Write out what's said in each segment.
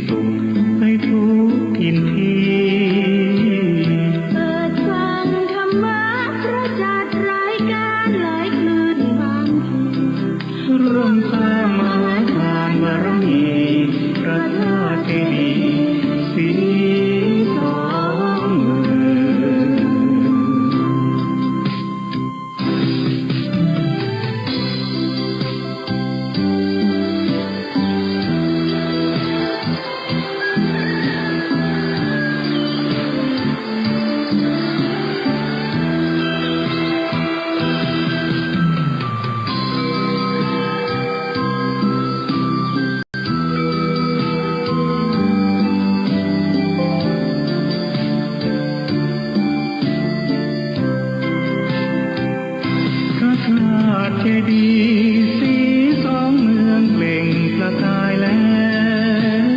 สุขให้ทุกทินทีเปิดฟังธรรมะพระจัดรายการหลายคืนบางทีร่วมสร้างมหาทานบารมีพระธาตุเจดีย์สีสองเมืเจดีย์สีสองเมืองเปล่งประกายแล้ว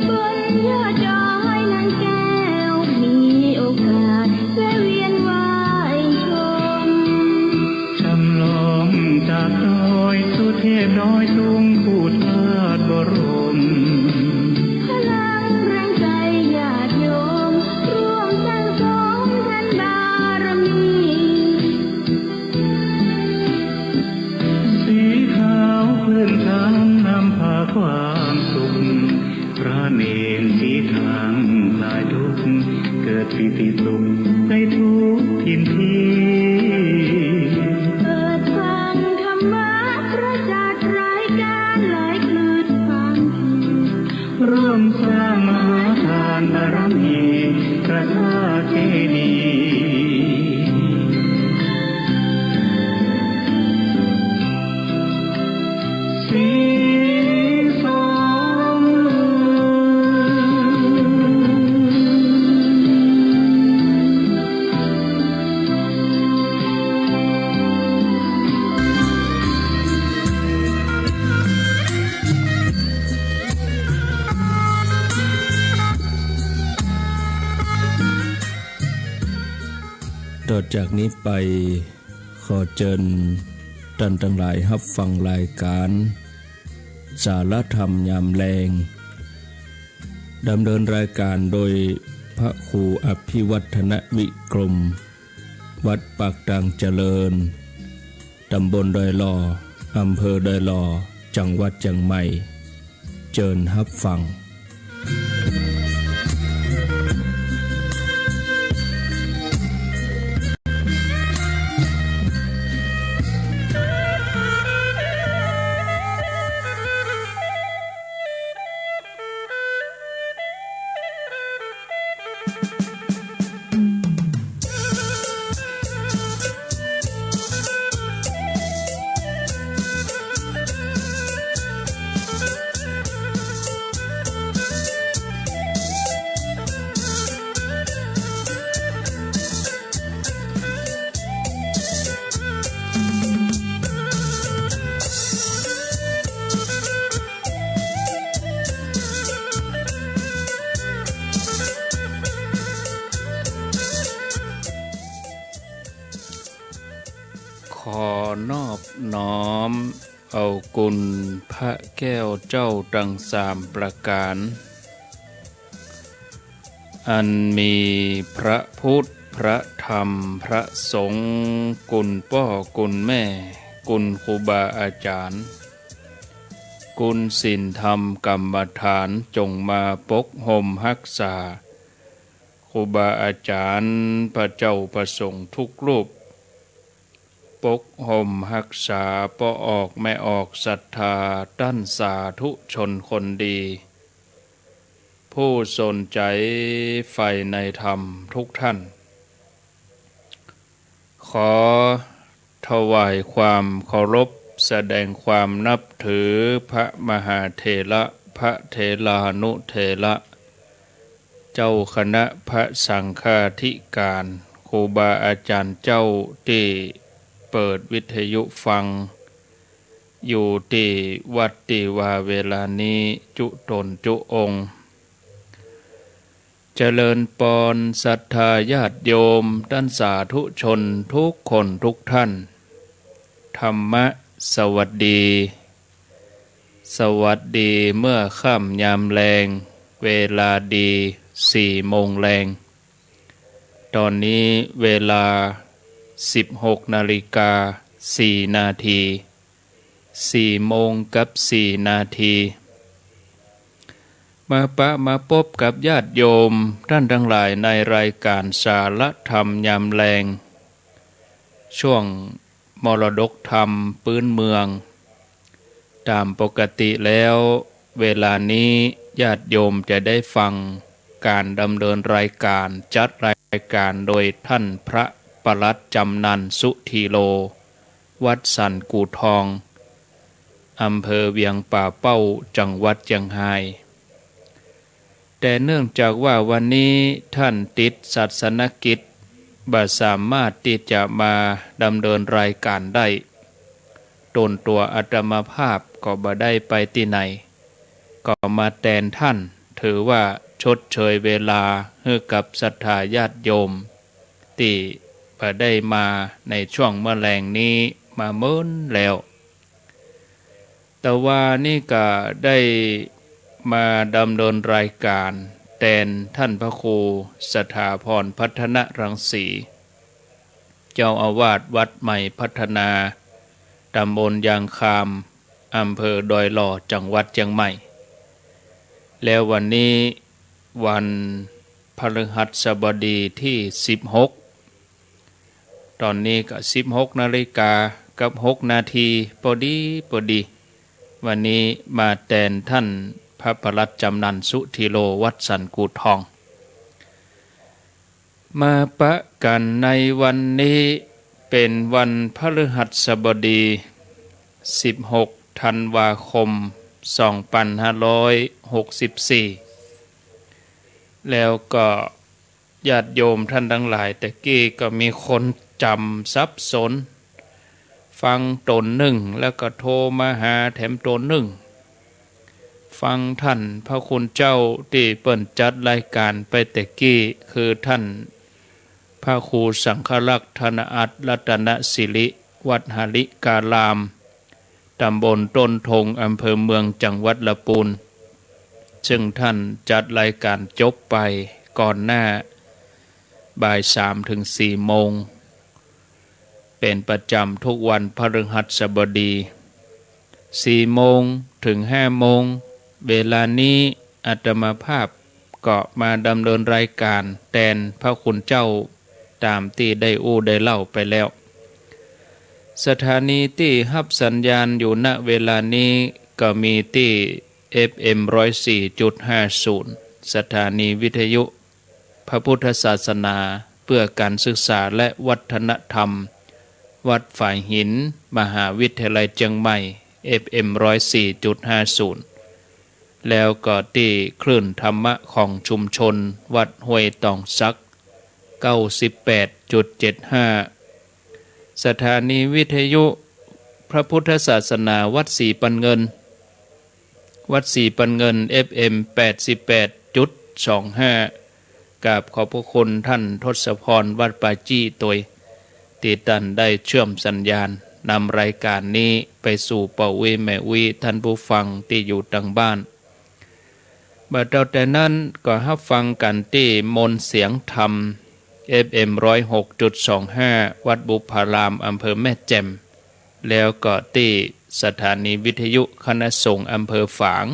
บนยอดดอยนางแก้วมีโอกาสแวะเวียนไหว้ชมจำลองจากดอยสุเทพดอยสูงผู้ทาสบรมพลังแรงใจญาติโยมร่วมสร้างสมท่านบารมีสีขาวพื้นทางนำพาความสุขพระเนรสีทางคลายทุกข์เกิดปิติสุขให้ทุกทินทีเปิดฟังธรรมะพระจัดรายการหลายคืนบางทีร่วมสร้างมหาทานบารมีพระธาตุเจดีย์สีสองเมืต่อจากนี้ไปขอเชิญท่านทั้งหลายรับฟังรายการสารธรรมยามแลงดำเนินรายการโดยพระครูอภิวัฒนวิกรมวัดปากตางเจริญตำบลดอยหล่ออำเภอดอยหล่อจังหวัดเชียงใหม่เชิญรับฟังขอนอบน้อมเอากุลพระแก้วเจ้าทั้งสามประการอันมีพระพุทธพระธรรมพระสงฆ์กุลพ่อกุลแม่กุลครูบาอาจารย์กุลศีลธรรมกรรมฐานจงมาปกห่มรักษาครูบาอาจารย์พระเจ้าประสงค์ทุกรูปปกห่มรักษาปอออกไม่ออกศรัทธาตั้นสาธุชนคนดีผู้สนใจใฝ่ในธรรมทุกท่านขอถวายความเคารพแสดงความนับถือพระมหาเถระพระเถรานุเถระเจ้าคณะพระสังฆาธิการครูบาอาจารย์เจ้าที่เปิดวิทยุฟังอยู่ที่วัดที่ว่าเวลานี้จุตนจุองค์เจริญปอนศรัทธาญาติโยมท่านสาธุชนทุกคนทุกท่านธรรมะสวัสดีเมื่อค่ำยามแลง เวลาดี4 โมงแรงตอนนี้เวลา16:04 นาที4 โมงกับ4 นาทีมาพบกับญาติโยมท่านทั้งหลายในรายการสาระธรรมยามแลงช่วงมรดกธรรมพื้นเมืองตามปกติแล้วเวลานี้ญาติโยมจะได้ฟังการดำเนินรายการจัดรายการโดยท่านพระปลัดจำนันสุธีโลวัดสันกูทองอำเภอเวียงป่าเป้าจังหวัดเชียงรายแต่เนื่องจากว่าวันนี้ท่านติดศาสนกิจบ่สามารถที่จะมาดำเนินรายการได้ตนตัวอาตมาภาพก็บ่ได้ไปที่ไหนก็มาแทนท่านถือว่าชดเชยเวลาให้กับศรัทธาญาติโยมที่บ่ได้มาในช่วงเมื่อแรงนี้มาเมินแล้วแต่ว่านี่ก็ได้มาดำเนินรายการแทนท่านพระครูสถาพรพัฒนรังสีเจ้าอาวาสวัดใหม่พัฒนาตำบลยางคามอำเภอดอยหล่อจังหวัดเชียงใหม่แล้ววันนี้วันพฤหัสบดีที่16ตอนนี้ก็16:06 นาทีพอดีวันนี้มาแทนท่านพระปลัดจำนันสุธีโลวัดสันกูทองมาปะกันในวันนี้เป็นวันพฤหัสบดี16 ธันวาคม 2564แล้วก็ญาติโยมท่านทั้งหลายแต่กี้ก็มีคนจำสับสนฟังตนหนึ่งแล้วก็โทรมาหาแถมตนหนึ่งฟังท่านพระคุณเจ้าที่เปิ่นจัดรายการไปแต่กี้คือท่านพระครูสังฆลักษณ์ธนอัตรัตนศิริวัดหาริการามตำบลต้นทงอำเภอเมืองจังหวัดลำพูนซึ่งท่านจัดรายการจบไปก่อนหน้าบ่าย 3-4 โมงเป็นประจำทุกวันพฤหัสบดี4 โมงถึง 5 โมงเวลานี้อาตมาภาพก็มาดำเนินรายการแทนพระคุณเจ้าตามที่ได้ได้เล่าไปแล้วสถานีที่รับสัญญาณอยู่ณเวลานี้ก็มีที่ FM 104.50 สถานีวิทยุพระพุทธศาสนาเพื่อการศึกษาและวัฒนธรรมวัดฝ่ายหินมหาวิทยาลัยเชียงใหม่ FM 104.50 แล้วก็ที่คลื่นธรรมะของชุมชนวัดห้วยตองซัก 98.75 สถานีวิทยุพระพุทธศาสนาวัดศรีปันเงินวัดศรีปันเงิน FM 88.25 กราบขอบพระคุณท่านทศพรวัดป่าจี้ตัวที่ท่านได้เชื่อมสัญญาณนำรายการนี้ไปสู่ป่าวิแม่วิท่านผู้ฟังที่อยู่ทางบ้านบัดเแต่นั้นก็รับฟังกันที่มนต์เสียงธรรม FM 106.25 วัดบุพารามอำเภอแม่แจ่มแล้วก็ที่สถานีวิทยุคณะสงฆ์อำเภอฝาง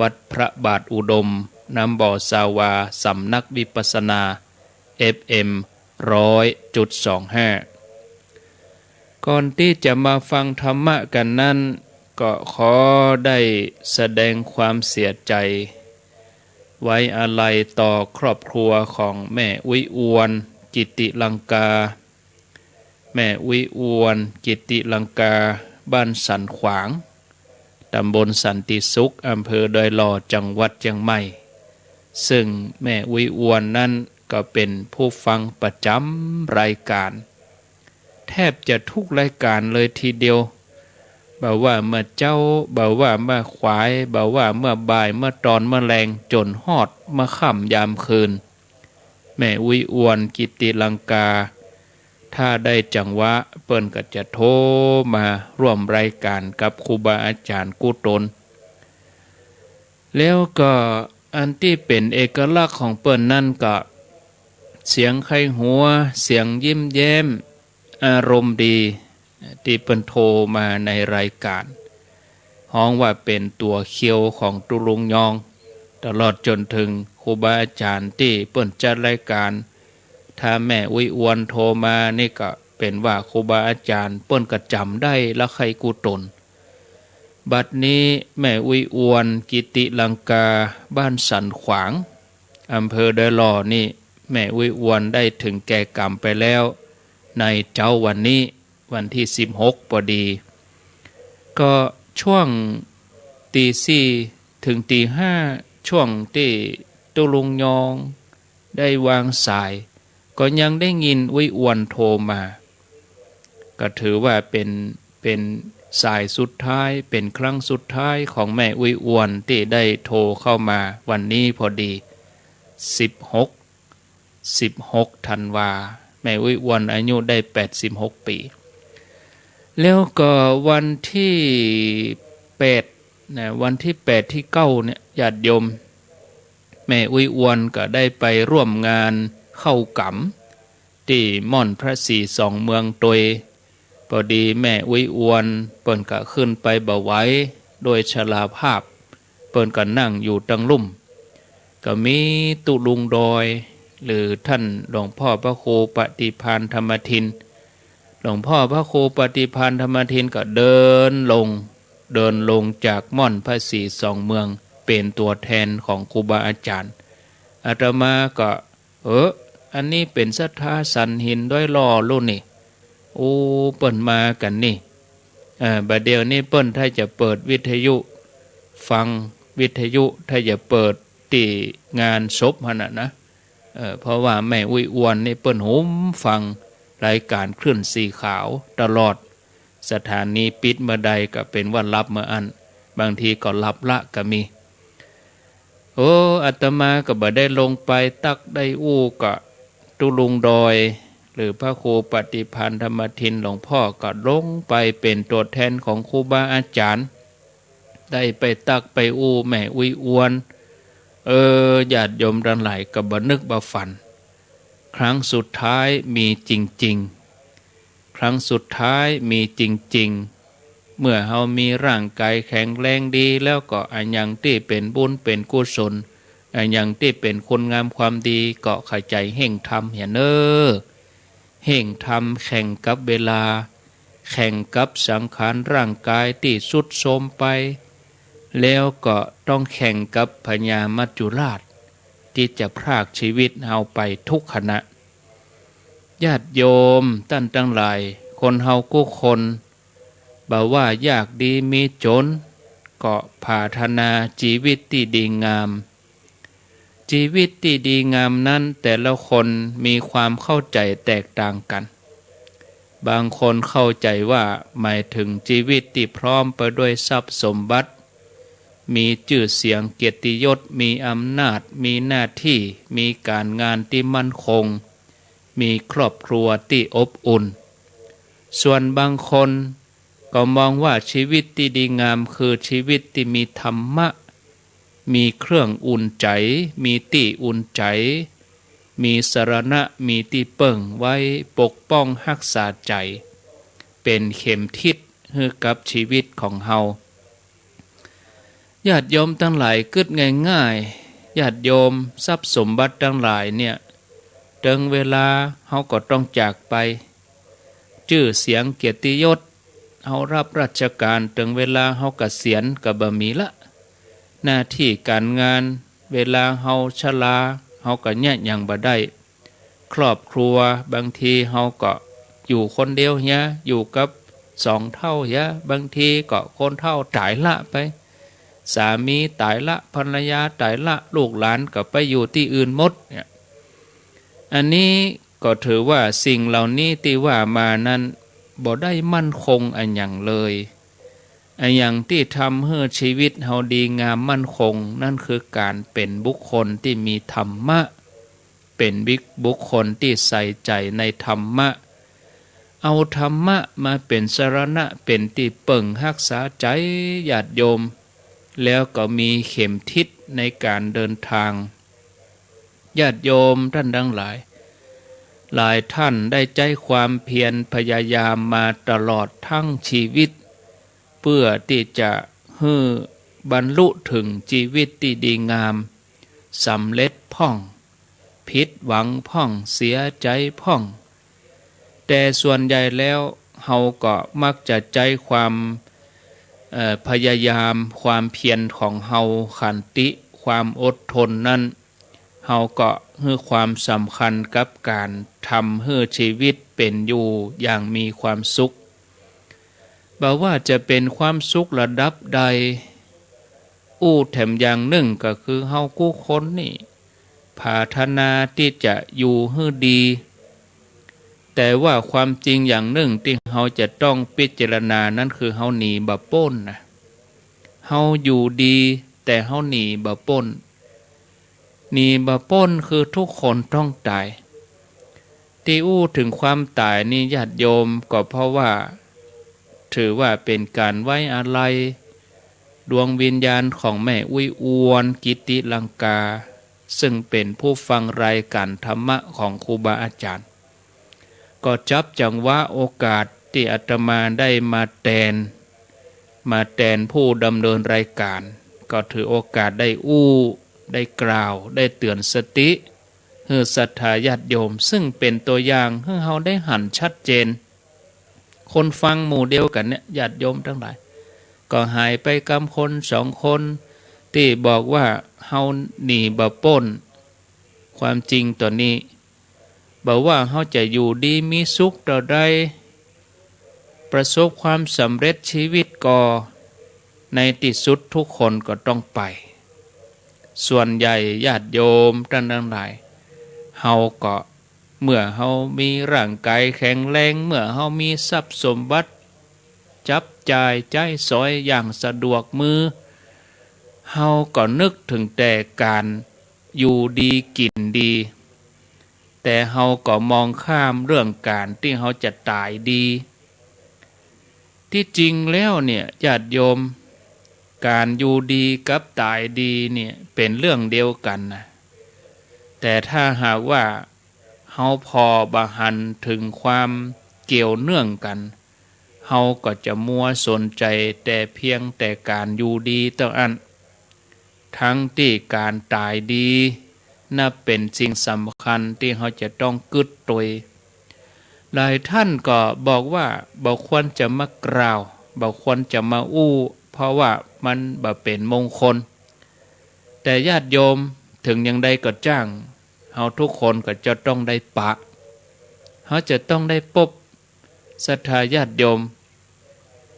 วัดพระบาทอุดมน้ำบ่อสาวาสำนักวิปัสสนา FM 100.25 ก่อนที่จะมาฟังธรรมะกันนั้นก็ขอได้แสดงความเสียใจไว้อาลัยต่อครอบครัวของแม่อุ้ยอวนกิติลังกาแม่อุ้ยอวนกิติลังกาบ้านสันขวางตำบลสันติสุขอำเภอดอยหล่อจังหวัดเชียงใหม่ซึ่งแม่อุ้ยอวนนั้นก็เป็นผู้ฟังประจำรายการแทบจะทุกรายการเลยทีเดียวบ่าว่าเมื่อเจ้าบ่าว่าเมื่อขวายบ่าว่าเมื่อบ่ายเมื่อตอนเมื่อแรงจนฮอดเมื่อค่ำยามคืนแม่อุ้ยอวนกิติลังกาถ้าได้จังหวะเปิ้นก็จะโทรมาร่วมรายการกับครูบาอาจารย์กู้ตนแล้วก็ อันที่เป็นเอกลักษณ์ของเปิ้นนั่นก็เสียงไข้หัวเสียงยิ้มแย้มอารมณ์ดีที่เปิ้นโทรมาในรายการฮ้องว่าเป็นตัวเคียวของตุลุงยองตลอดจนถึงครูบาอาจารย์ที่เปิ้นจัดรายการถ้าแม่อุ้ยอวนโทรมานี่ก็เป็นว่าครูบาอาจารย์เปิ้นก็จำได้และใครกูตนบัดนี้แม่อุ้ยอวนกิติลังกาบ้านสันขวางอำเภอเดลอนี่แม่อุ้ยอวนได้ถึงแก่กรรมไปแล้วในเจ้าวันนี้วันที่16พอดี ก็ช่วงตีสี่ถึงตีห้าช่วงที่ตุลุงยองได้วางสายก็ยังได้ยินอุ้ยอวนโทรมาก็ถือว่าเป็นสายสุดท้ายเป็นครั้งสุดท้ายของแม่อุ้ยอวนที่ได้โทรเข้ามาวันนี้พอดี16ธันวาแม่อุ้ยอวนอายุได้86ปีแล้วก็วันที่8นะวันที่8ที่9เนี่ยญาติโยมแม่อุ้ยอวนก็ได้ไปร่วมงานเข้ากำที่ม่อนพระศรีสองเมืองตวยพอดีแม่อุ้ยอวนเปิ้นก็ขึ้นไปบ่ไหวโดยชราภาพเปิ้นก็นั่งอยู่ตังลุ่มก็มีตุลุงดอยหรือท่านหลวงพ่อพระครูปฏิภาณธรรมทินหลวงพ่อพระครูปฏิภาณธรรมทินก็เดินลงจากม่อนพระศรีสองเมืองเป็นตัวแทนของครูบาอาจารย์อาตมาก็อันนี้เป็นศรัทธาสันหินด้วยล่อลุ่นนี่โอ้เปิ้นมากันนี่บัดเดี๋ยวนี้เปิ้นถ้าจะเปิดวิทยุฟังวิทยุถ้าจะเปิดที่งานศพหั่นน่ะนะเพราะว่าแม่อุ้ยอวนนี่เปิ้นหูฟังรายการคลื่นสีขาวตลอดสถานีปิดเมื่อใดก็เป็นว่ารับเมื่ออันบางทีก็รับละก็มีอาตมาก็บ่ได้ลงไปตักได้อู้ก็ตุลุงดอยหรือพระครูปฏิภาณธรรมทินหลวงพ่อก็ลงไปเป็นตัวแทนของครูบาอาจารย์ได้ไปตักไปอู้แม่อุ้ยอวนญาติโยมทั้งหลายก็บ่นึกบ่ฝันครั้งสุดท้ายมีจริงๆครั้งสุดท้ายมีจริงๆเมื่อเฮามีร่างกายแข็งแรงดีแล้วก็อันยังที่เป็นบุญเป็นกุศลอันยังที่เป็นคุณงามความดีก็เข้าใจเห่งทำเห็นเห่งทำแข่งกับเวลาแข่งกับสังขารร่างกายที่ทรุดโทรมไปแล้วก็ต้องแข่งกับพญามัจจุราชที่จะพรากชีวิตเฮาไปทุกขณะญาติโยมท่านทั้งหลายคนเฮากู้คนบ่ว่ายากดีมีจนก็ภาธนาชีวิตที่ดีงามชีวิตที่ดีงามนั้นแต่ละคนมีความเข้าใจแตกต่างกันบางคนเข้าใจว่าหมายถึงชีวิตที่พร้อมไปด้วยทรัพย์สมบัติมีชื่อเสียงเกียรติยศมีอำนาจมีหน้าที่มีการงานที่มั่นคงมีครอบครัวที่อบอุ่นส่วนบางคนก็มองว่าชีวิตที่ดีงามคือชีวิตที่มีธรรมะมีเครื่องอุ่นใจมีที่อุ่นใจมีสรณะมีที่เปิ่งไว้ปกป้องรักษาใจเป็นเข็มทิศให้กับชีวิตของเฮาญาติโยมทั้งหลายกึดง่ายๆญาติโยมทรัพย์สมบัติทั้งหลายเนี่ยถึงเวลาเฮาก็ต้องจากไปชื่อเสียงเกียรติยศเฮารับราชการถึงเวลาเฮาเกษียณก็บ่มีละหน้าที่การงานเวลาเฮาชราเฮาก็แยกหยังบ่ได้ครอบครัวบางทีเฮาก็อยู่คนเดียวเฮียอยู่กับ2เท่าเฮียบางทีก็คนเท่าตายละไปสามีตายละภรรยาตายละลูกหลานก็ไปอยู่ที่อื่นหมดเนี่ยอันนี้ก็ถือว่าสิ่งเหล่านี้ที่ว่ามานั้นบ่ได้มั่นคงอันอย่างเลยอันอย่างที่ทำให้ชีวิตเฮาดีงามมั่นคงนั่นคือการเป็นบุคคลที่มีธรรมะเป็นบุคคลที่ใส่ใจในธรรมะเอาธรรมะมาเป็นสรณะเป็นที่เปิ่งรักษาใจญาติโยมแล้วก็มีเข็มทิศ ในการเดินทางญาติโยมท่านทั้งหลายหลายท่านได้ใจความเพียรพยายามมาตลอดทั้งชีวิตเพื่อที่จะให้บรรลุถึงชีวิตที่ดีงามสำเร็จพ่องผิดหวังพ่องเสียใจพ่องแต่ส่วนใหญ่แล้วเฮาก็มักจะใจความพยายามความเพียรของเฮาขันติความอดทนนั้นเฮาก็ให้ความสำคัญกับการทำให้ชีวิตเป็นอยู่อย่างมีความสุขบ่ว่าจะเป็นความสุขระดับใดแถมอย่างหนึ่งก็คือเฮากู้คนนี่ปรารถนาที่จะอยู่ให้ดีแต่ว่าความจริงอย่างหนึ่งที่เฮาจะต้องพิจารณานั้นคือเฮาหนีบ่พ้นนะเฮาอยู่ดีแต่เฮาหนีบ่พ้นหนีบ่พ้นคือทุกคนต้องตายที่ถึงความตายนี่ญาติโยมก็เพราะว่าถือว่าเป็นการไว้อาลัยดวงวิญญาณของแม่อุ้ยอวนกิติลังกาซึ่งเป็นผู้ฟังรายการธรรมะของครูบาอาจารย์ก็จับจังว่าโอกาสที่อาตมาได้มาแทนผู้ดำเนินรายการก็ถือโอกาสได้ได้กล่าวได้เตือนสติให้ศรัทธาญาติโยมซึ่งเป็นตัวอย่างให้เราได้หันชัดเจนคนฟังหมู่เดียวกันเนี่ยญาติโยมทั้งหลายก็หายไปกำคนสองคนที่บอกว่าเฮาหนีบ่พ้นความจริงตัวนี้บอกว่าเฮาจะอยู่ดีมีสุขต่อใดประสบความสำเร็จชีวิตก็ในที่สุดทุกคนก็ต้องไปส่วนใหญ่ญาติโยมท่านทั้งหลายเฮาก็เมื่อเฮามีร่างกายแข็งแรงเมื่อเฮามีทรัพย์สมบัติจับจ่ายใช้สอยอย่างสะดวกมือเฮาก็นึกถึงแต่การอยู่ดีกินดีแต่เฮาก็มองข้ามเรื่องการที่เฮาจะตายดีที่จริงแล้วเนี่ยญาติโยมการอยู่ดีกับตายดีเนี่ยเป็นเรื่องเดียวกันนะแต่ถ้าหากว่าเฮาพอบะหันถึงความเกี่ยวเนื่องกันเฮาก็จะมัวสนใจแต่เพียงแต่การอยู่ดีเท่านั้นทั้งที่การตายดีน่าเป็นสิ่งสำคัญที่เฮาจะต้องกึดตัวหลายท่านก็บอกว่าบ่ควรจะมากล่าวบ่ควรจะมาเพราะว่ามันบ่เป็นมงคลแต่ญาติโยมถึงอย่างใดก็จ้างเฮาทุกคนก็จะต้องได้ปะเฮาจะต้องได้พบศรัทธาญาติโยม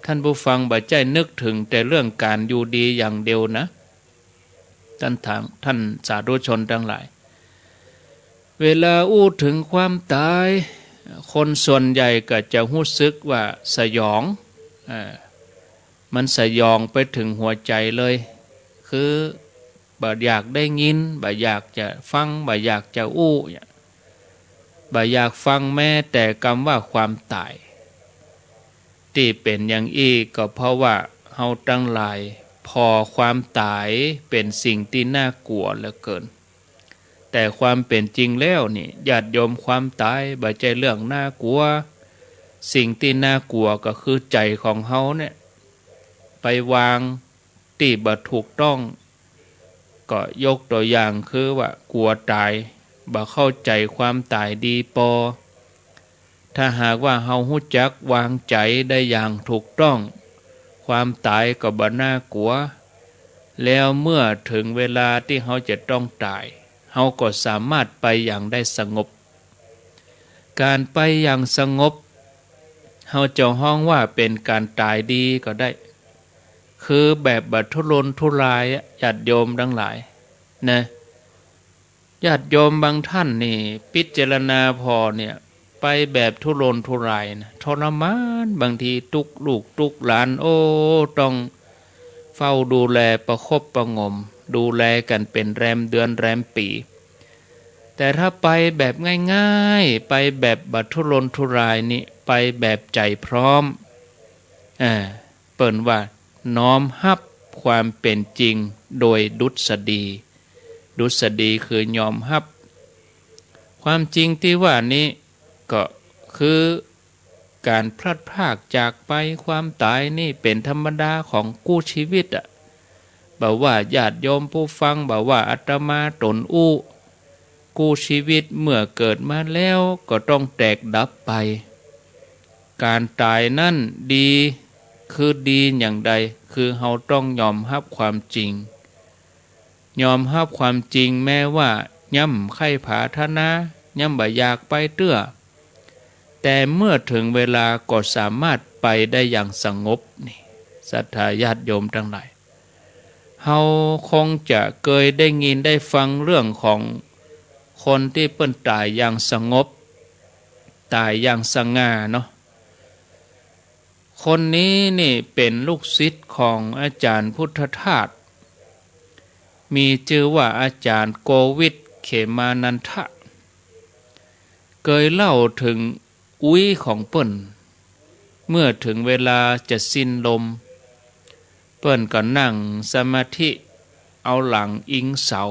ท่านผู้ฟังบ่ใจนึกถึงแต่เรื่องการอยู่ดีอย่างเดียวนะท่านสาธุชนทั้งหลายเวลาถึงความตายคนส่วนใหญ่ก็จะรู้สึกว่าสยองมันสยองไปถึงหัวใจเลยคือบ่อยากได้ยินบ่อยากจะฟังบ่อยากจะบ่อยากฟังแม้แต่คำว่าความตายที่เป็นอย่างอีกก็เพราะว่าเฮาทั้งหลายพอความตายเป็นสิ่งที่น่ากลัวเหลือเกินแต่ความเป็นจริงแล้วนี่ญาติโยมความตายบ่ใช่เรื่องน่ากลัวสิ่งที่น่ากลัวก็คือใจของเฮาเนี่ยไปวางที่บ่ถูกต้องก็ยกตัวอย่างคือว่ากลัวตายบ่เข้าใจความตายดีถ้าหากว่าเฮารู้จักวางใจได้อย่างถูกต้องความตายก็บ่น่ากลัวแล้วเมื่อถึงเวลาที่เฮาจะต้องตายเฮาก็สามารถไปอย่างได้สงบการไปอย่างสงบเฮาจะฮ้องว่าเป็นการตายดีก็ได้คือแบบบัดทุรนทุรายญาติโยมทั้งหลายนะญาติโยมบางท่านนี่พิจารณาพอเนี่ยไปแบบทุรนทุรายนะทรมานบางทีทุกลูกทุกหลานต้องเฝ้าดูแลประคบประหงมดูแลกันเป็นแรมเดือนแรมปีแต่ถ้าไปแบบง่ายๆไปแบบบัดทุรนทุรายนี่ไปแบบใจพร้อมเปิ้นว่าน้อมรับ ความเป็นจริงโดยดุษฎีดุษฎีคือยอมรับความจริงที่ว่านี้ก็คือการพลัดพรากจากไปความตายนี่เป็นธรรมดาของกู้ชีวิตบอกว่าญาติโยมผู้ฟังบอกว่าอาตมาตนกู้ชีวิตเมื่อเกิดมาแล้วก็ต้องแตกดับไปการตายนั่นดีคือดีอย่างใดคือเราต้องยอมรับความจริงยอมรับความจริงแม้ว่าย่ำไข้ผาธนาย่ำบ่อยากไปเตื้อแต่เมื่อถึงเวลาก็สามารถไปได้อย่างสงบนี่ศรัทธาญาติโยมทั้งหลายเฮาคงจะเคยได้ยินได้ฟังเรื่องของคนที่เปิ้นตายอย่างสงบตายอย่างสง่าเนาะคนนี้นี่เป็นลูกศิษย์ของอาจารย์พุทธทาสมีชื่อว่าอาจารย์โกวิทเขมานันทะเคยเล่าถึงอุ้ยของเปิ้นเมื่อถึงเวลาจะสิ้นลมเปิ้นก็นั่งสมาธิเอาหลังอิงเสา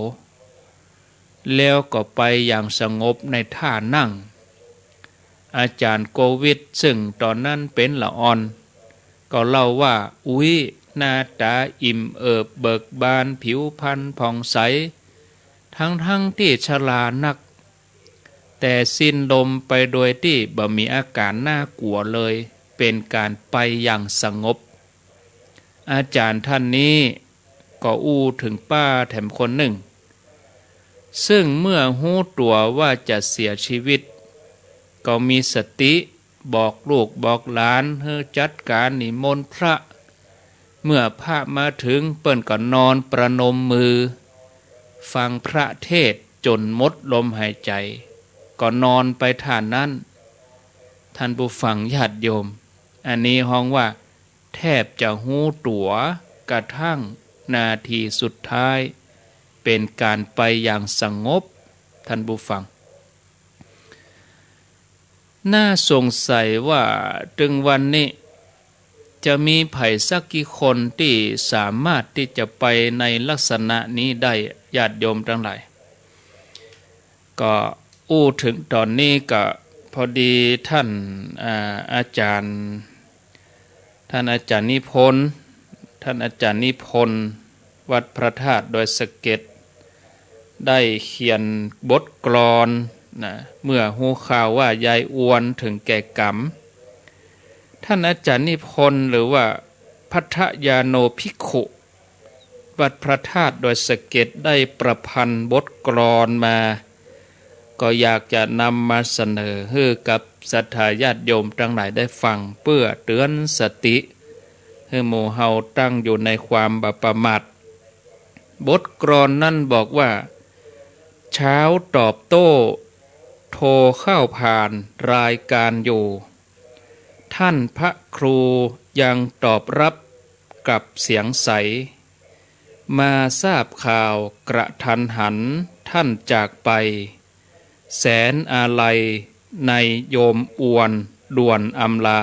แล้วก็ไปอย่างสงบในท่านั่งอาจารย์โกวิทซึ่งตอนนั้นเป็นละอ่อนก็เล่าว่าอุ้ยหน้าตาอิ่มเอิบเบิกบานผิวพรรณผ่องใสทั้งที่ชรานักแต่สิ้นลมไปโดยที่บ่มีอาการน่ากลัวเลยเป็นการไปอย่างสงบอาจารย์ท่านนี้ก็อู้ถึงป้าแถมคนหนึ่งซึ่งเมื่อรู้ตัวว่าจะเสียชีวิตก็มีสติบอกลูกบอกหลานให้จัดการนิมนต์พระเมื่อพระมาถึงเปิ้นก็นอนประนมมือฟังพระเทศน์จนหมดลมหายใจก็นอนไปท่านั้นท่านผู้ฟังญาติโยมอันนี้ห้องว่าแทบจะหูตัวกระทั่งนาทีสุดท้ายเป็นการไปอย่างสงบท่านผู้ฟังน่าสงสัยว่าถึงวันนี้จะมีไผสักกี่คนที่สามารถที่จะไปในลักษณะนี้ได้ญาติโยมทั้งหลายก็อู้ถึงตอนนี้ก็พอดีท่านอาจารย์นิพนธ์วัดพระธาตุดอยสะเก็ดได้เขียนบทกลอนนะเมื่อฮู้ข่าวว่ายายอวนถึงแก่กรรมท่านอาจารย์นิพนธ์หรือว่าภัทยาโนภิกขุวัดพระธาตุดอยสะเก็ดได้ประพันธ์บทกลอนมาก็อยากจะนำมาเสนอให้กับศรัทธาญาติโยมทั้งหลายได้ฟังเพื่อเตือนสติให้หมู่เฮาตั้งอยู่ในความบ่ประมาทบทกลอนนั่นบอกว่าเช้าตอบโต้โทรเข้าผ่านรายการอยู่ท่านพระครูยังตอบรับกับเสียงใสมาทราบข่าวกระทันหันท่านจากไปแสนอาลัยในโยมอวนด่วนอำลา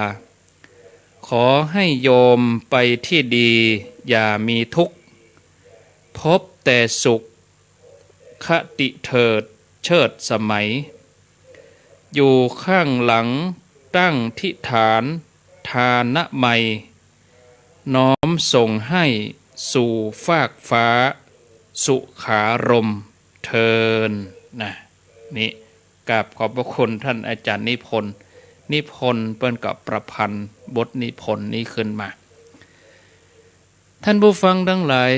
ขอให้โยมไปที่ดีอย่ามีทุกข์พบแต่สุขคติเถิดเชิดสมัยอยู่ข้างหลังตั้งทิฐานทานะไมน้อมส่งให้สู่ฟากฟ้าสุขารมเทินนะนี่กราบขอบพระคุณท่านอาจารย์นิพนธ์เปิ้นกับประพันธ์บทนิพนธ์นี้ขึ้นมาท่านผู้ฟังทั้งหลาย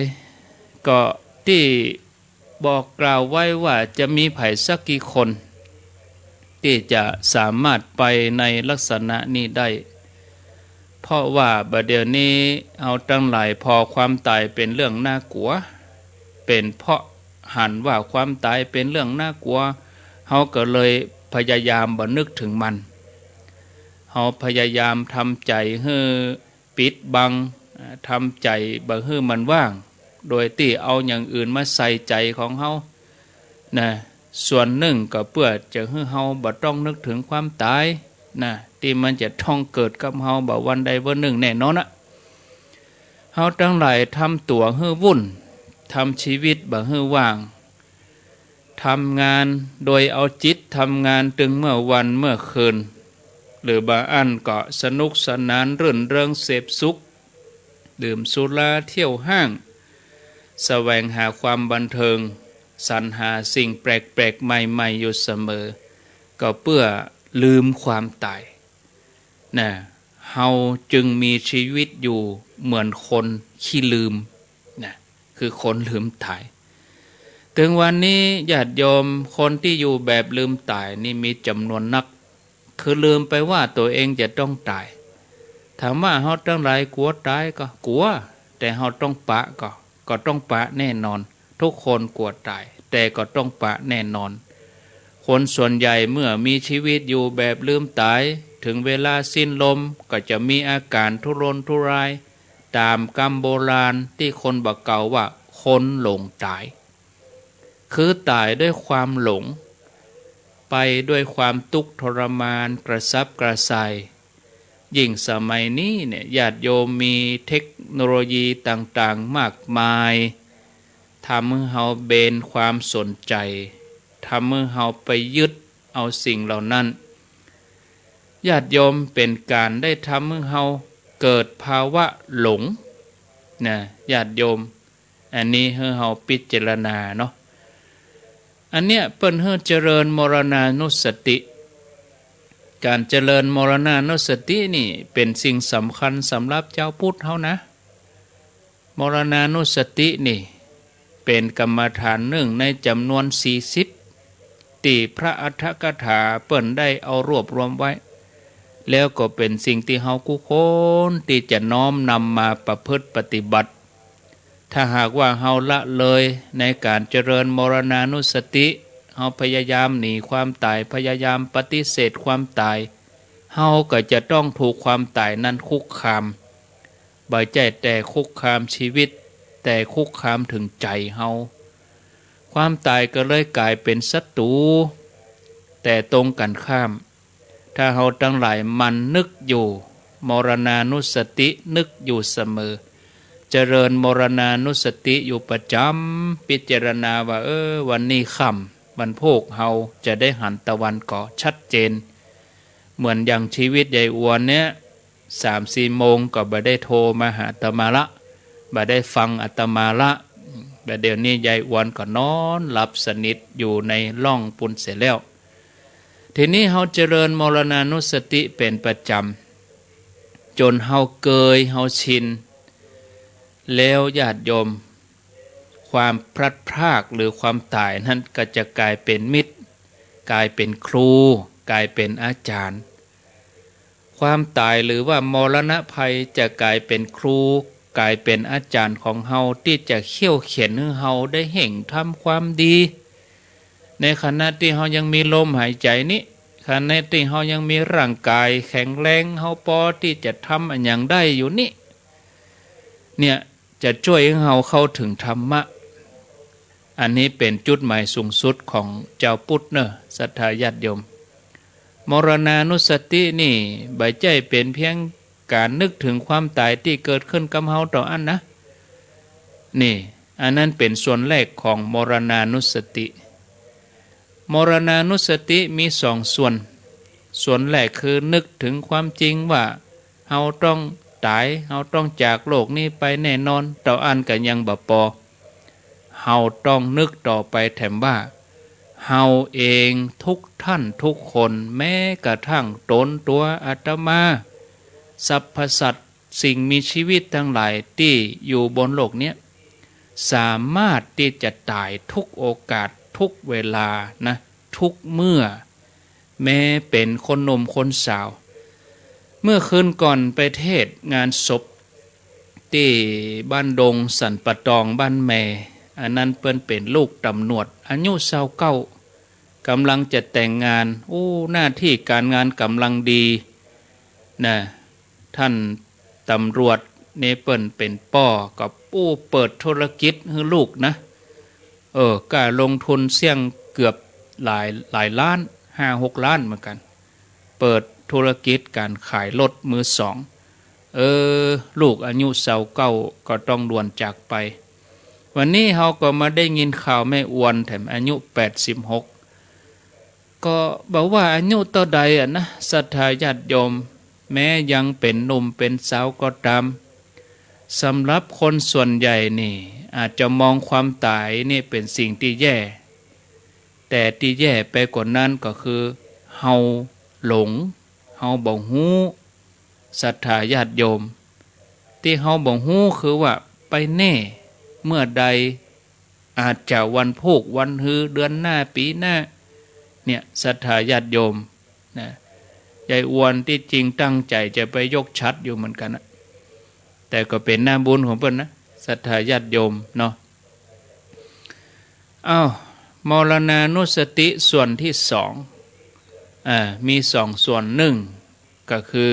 ก็ที่บอกกล่าวไว้ว่าจะมีไผสักกี่คนที่จะสามารถไปในลักษณะนี้ได้เพราะว่าบัดเดี๋ยวนี้เอาทั้งหลายพอความตายเป็นเรื่องน่ากลัวเป็นเพราะหันว่าความตายเป็นเรื่องน่ากลัวเฮาก็เลยพยายามบ่นึกถึงมันเฮาพยายามทำใจให้ปิดบังทำใจบ่ให้มันว่างโดยที่เอาอย่างอื่นมาใส่ใจของเฮานะส่วนหนึ่งก็เพื่อจะให้เฮาบ่ต้องนึกถึงความตายนะที่มันจะต้องเกิดกับเฮาบ่วันใดวันหนึ่งแน่นอนนะเ เฮาทั้งหลายทำตัวให้วุ่นทำชีวิตบ่ให้ว่างทำงานโดยเอาจิตทำงานตึงเมื่อวันเมื่อคืนหรือบางอันก็สนุกสนานรื่นเริงเสพสุขดื่มสุราเที่ยวห้างแสวงหาความบันเทิงสรรหาสิ่งแปลกๆใหม่ๆอยู่เสมอก็เพื่อลืมความตายนะเฮาจึงมีชีวิตอยู่เหมือนคนขี้ลืมนะคือคนลืมตายถึงวันนี้ญาติโยมคนที่อยู่แบบลืมตายนี่มีจำนวนนักคือลืมไปว่าตัวเองจะต้องตายถามว่าเฮาทั้งหลายกลัวตายก็กลัวแต่เฮาต้องปะก็ต้องปะแน่นอนทุกคนกลัวตายแต่ก็ต้องปะแน่นอนคนส่วนใหญ่เมื่อมีชีวิตอยู่แบบลืมตายถึงเวลาสิ้นลมก็จะมีอาการทุรนทุรายตามกรรมโบราณที่คนบอกเก่าว่าคนหลงตายคือตายด้วยความหลงไปด้วยความทุกข์ทรมานกระซับกระส่ายยิ่งสมัยนี้เนี่ยญาติโยมมีเทคโนโลยีต่างๆมากมายทำให้เฮาเบนความสนใจทำให้เฮาไปยึดเอาสิ่งเหล่านั้นญาติโยมเป็นการได้ทำให้เฮาเกิดภาวะหลงนะญาติโยมอันนี้ให้เฮาพิจารณาเนาะอันเนี้ยเปิ้นให้เจริญมรณานุสติการเจริญมรณานุสตินี่เป็นสิ่งสำคัญสำหรับเจ้าพุทธเฮานะมรณานุสตินี่เป็นกรรมฐานหนึ่งในจำนวน40ที่พระอัฏฐกถาเปิ้นได้เอารวบรวมไว้แล้วก็เป็นสิ่งที่เฮากุคนที่จะน้อมนำมาประพฤติปฏิบัติถ้าหากว่าเฮาละเลยในการเจริญมรณานุสติเฮาพยายามหนีความตายพยายามปฏิเสธความตายเฮาก็จะต้องถูกความตายนั้นคุกคามบ่ใช่แต่คุกคามชีวิตแต่คุกคามถึงใจเฮาความตายก็เลยกลายเป็นศัตรูแต่ตรงกันข้ามถ้าเฮาทั้งหลายมันนึกอยู่มรณานุสตินึกอยู่เสมอเจริญมรณานุสติอยู่ประจำพิจารณาว่าวันนี้ค่ำวันโภคเฮาจะได้หันตะวันก็ชัดเจนเหมือนอย่างชีวิตยายอวนเนี่ย3-4 โมงก็บ่ได้โทรมาหาอาตมาละบ่ได้ฟังอาตมาละแต่เดี๋ยวนี้ยายอวนก็นอนหลับสนิทอยู่ในร่องปุนเสร็จแล้วทีนี้เฮาเจริญมรณานุสติเป็นประจำจนเฮาเกยเฮาชินแล้วญาติโยมความพลัดพรากหรือความตายนั้นก็จะกลายเป็นมิตรกลายเป็นครูกลายเป็นอาจารย์ความตายหรือว่ามรณะภัยจะกลายเป็นครูกลายเป็นอาจารย์ของเฮาที่จะเขี่ยวเข็นให้เฮาได้เห่งทำความดีในขณะที่เฮายังมีลมหายใจนี้ขณะที่เฮายังมีร่างกายแข็งแรงเฮาพอที่จะทำอันอย่างได้อยู่นี่เนี่ยจะช่วยให้เฮาเข้าถึงธรรมะอันนี้เป็นจุดหมายสูงสุดของเจ้าพุทธเนอะศรัทธาญาติโยมมรณานุสตินี่บ่ใช่เป็นเพียงการนึกถึงความตายที่เกิดขึ้นกับเฮาต่ออันนะนี่อันนั้นเป็นส่วนแรกของมรณานุสติมรณานุสติมี2 ส่วนแรกคือนึกถึงความจริงว่าเฮาต้องตายเฮาต้องจากโลกนี้ไปแน่นอนต่ออันก็ยังบ่พอเฮาต้องนึกต่อไปแถมว่าเฮาเองทุกท่านทุกคนแม้กระทั่งตนตัวอาตมาสรรพสัตว์สิ่งมีชีวิตทั้งหลายที่อยู่บนโลกนี้สามารถที่จะตายทุกโอกาสทุกเวลานะทุกเมื่อแม้เป็นคนหนุ่มคนสาวเมื่อคืนก่อนไปเทศงานศพที่บ้านดงสันปะตองบ้านแม่อันนั้นเปิ้นเป็นลูกตำรวจอายุ29กำลังจะแต่งงานหน้าที่การงานกำลังดีนะท่านตำรวจเนเปิ้นเป็นป้อกับเปิดธุรกิจให้ลูกนะกล้าลงทุนเสี่ยงเกือบหลายล้าน 5-6 ล้านเหมือนกันเปิดธุรกิจการขายรถมือสอง ลูกอายุ29ก็ต้องด่วนจากไปวันนี้เราก็มาได้ยินข่าวแม่อวนแถมอายุ86ก็บอกว่าอายุต่อใดนะศรัทธาญาติโยมแม้ยังเป็นหนุ่มเป็นสาวก็ตามสำหรับคนส่วนใหญ่นี่อาจจะมองความตายนี่เป็นสิ่งที่แย่แต่ที่แย่ไปกว่านั้นก็คือเฮาหลงเฮาบ่ฮู้ศรัทธาญาติโยมที่เฮาบ่ฮู้คือว่าไปแน่เมื่อใดอาจจะวันพุกวันฮือเดือนหน้าปีหน้าเนี่ยศรัทธาญาติโยมนะยายอวนที่จริงตั้งใจจะไปยกชัดอยู่เหมือนกันนะแต่ก็เป็นหน้าบุญของเพิ่นนะศรัทธาญาติโยมเนาะมรณานุสติส่วนที่สองมีสองส่วนหนึ่งก็คือ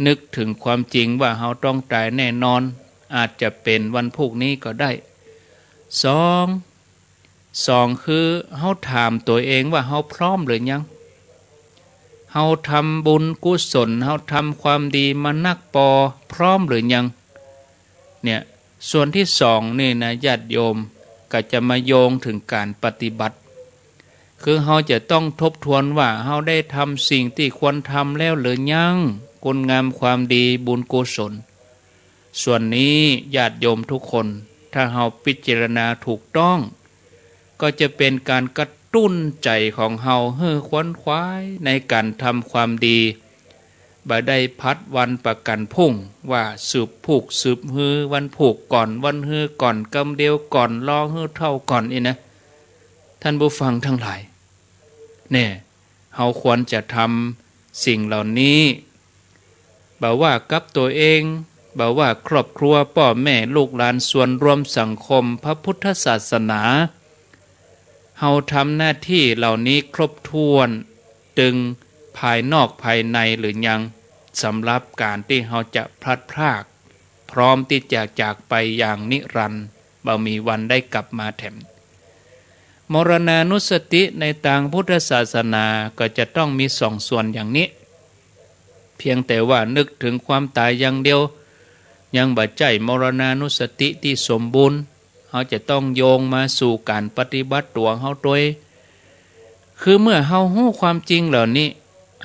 นึกถึงความจริงว่าเราต้องตายแน่นอนอาจจะเป็นวันพรุ่งนี้ก็ได้สองคือเราถามตัวเองว่าเราพร้อมหรือยังเราทำบุญกุศลเราทำความดีมานักพร้อมหรือยังเนี่ยส่วนที่สองนี่นะญาติโยมก็จะมาโยงถึงการปฏิบัติคือเราจะต้องทบทวนว่าเราได้ทำสิ่งที่ควรทำแล้วหรือยังคุณงามความดีบุญกุศลส่วนนี้ญาติโยมทุกคนถ้าเราพิจารณาถูกต้องก็จะเป็นการกระตุ้นใจของเราให้ขวนขวายในการทำความดีบ่ได้พัดวันประกันพรุ่งว่าสืบผูกสืบฮือวันผูกก่อนวันฮือก่อนกำเดียวก่อนรอฮือเท่าก่อนอีนะท่านผู้ฟังทั้งหลายเนี่ยเราควรจะทำสิ่งเหล่านี้บ่ว่ากับตัวเองบ่ว่าครอบครัวพ่อแม่ลูกหลานส่วนรวมสังคมพระพุทธศาสนาเราทำหน้าที่เหล่านี้ครบถ้วนตึงภายนอกภายในหรือยังสำหรับการที่เราจะพลัดพรากพร้อมที่จะจากไปอย่างนิรันดร์บ่มีวันได้กลับมาแถมมรณานุสติในทางพุทธศาสนาก็จะต้องมีสองส่วนอย่างนี้เพียงแต่ว่านึกถึงความตายอย่างเดียวยังบ่ใจมรณานุสติที่สมบูรณ์เขาจะต้องโยงมาสู่การปฏิบัติตัวเขาโดยคือเมื่อเขารู้ความจริงเหล่านี้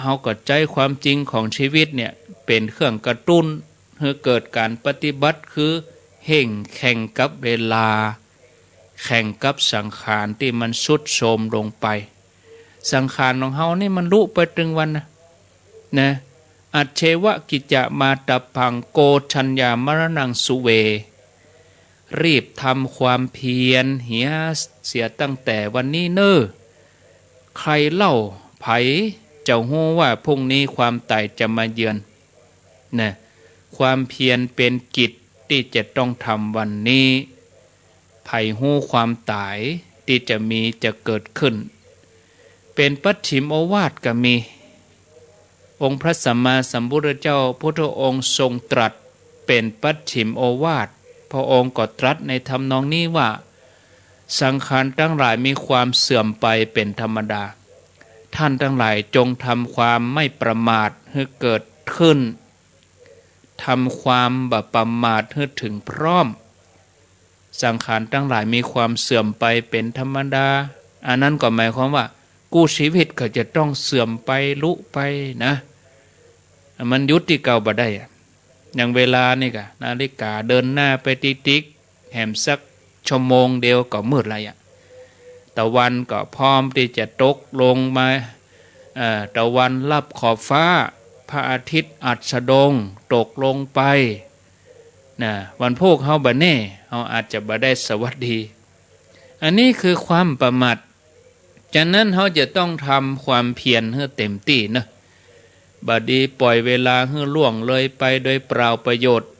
เขาก็ใจความจริงของชีวิตเนี่ยเป็นเครื่องกระตุ้นให้เกิดการปฏิบัติคือเห่งแข่งกับเวลาแข่งกับสังขารที่มันสุดโทรมลงไปสังขารของเขานี่มันลุไปถึงวันนะอัจเชวะกิจจะมาตพังโกชัญญามรณังสุเวรีบทำความเพียรเหียเสียตั้งแต่วันนี้เนอใครเล่าไผจะฮู้ว่าพรุ่งนี้ความตายจะมาเยือนนะความเพียรเป็นกิจที่จะต้องทำวันนี้ไผฮู้ความตายที่จะมีจะเกิดขึ้นเป็นปัจฉิมโอวาทก็มีองค์พระสัมมาสัมพุทธเจ้าพุทธองค์ทรงตรัสเป็นปัจฉิมโอวาทพระองค์ก็ตรัสในทำนองนี้ว่าสังขารทั้งหลายมีความเสื่อมไปเป็นธรรมดาท่านทั้งหลายจงทำความไม่ประมาทให้เกิดขึ้นทำความบ่ประมาทให้ถึงพร้อมสังขารทั้งหลายมีความเสื่อมไปเป็นธรรมดาอันนั้นก็หมายความว่ากู้ชีวิตก็จะต้องเสื่อมไปลุไปนะมันยุติเก่าบ่ได้อย่างเวลานี่กะนาฬิกาเดินหน้าไปติ๊กๆแหมสักชั่วโมงเดียวก็มืดแล้วตะวันก็พร้อมที่จะตกลงมาตะวันลับขอบฟ้าพระอาทิตย์อัสดงตกลงไปนะวันพวกเฮาบ่แน่เฮาอาจจะบ่ได้สวัสดีอันนี้คือความประมาทฉะนั้นเฮาจะต้องทำความเพียรให้เต็มที่นะบัดนี้ปล่อยเวลาให้ล่วงเลยไปโดยเปล่าประโยชน์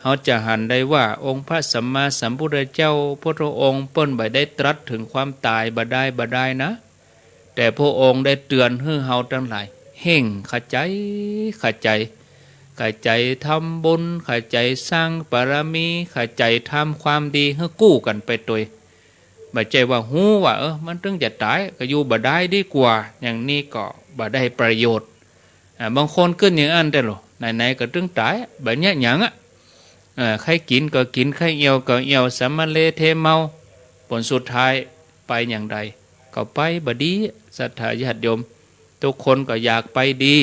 เขาจะหันได้ว่าองค์พระสัมมาสัมพุทธเจ้าพระองค์เปิ้นบ่ได้ตรัสถึงความตายบ่ได้นะแต่พระองค์ได้เตือนให้เฮาทั้งหลายเฮ่งเข้าใจทำบุญเข้าใจสร้างบารมีเข้าใจทำความดีให้กู้กันไปตัวบ่ใจว่าฮู้ว่ามันถึงจะตายก็อยู่บ่ได้ดีกว่าอย่างนี้ก็บ่ได้ประโยชน์บางคนขึ้นอย่างนั้นได้หรอ ไหนๆก็ตึงตายแบบเนี้ยหยังอ่ะใครกินก็กินใครเอียวก็เอียวสามะเลเทเมาผลสุดท้ายไปอย่างใดก็ไปบดีศรัทธาญาติโยมทุกคนก็อยากไปดี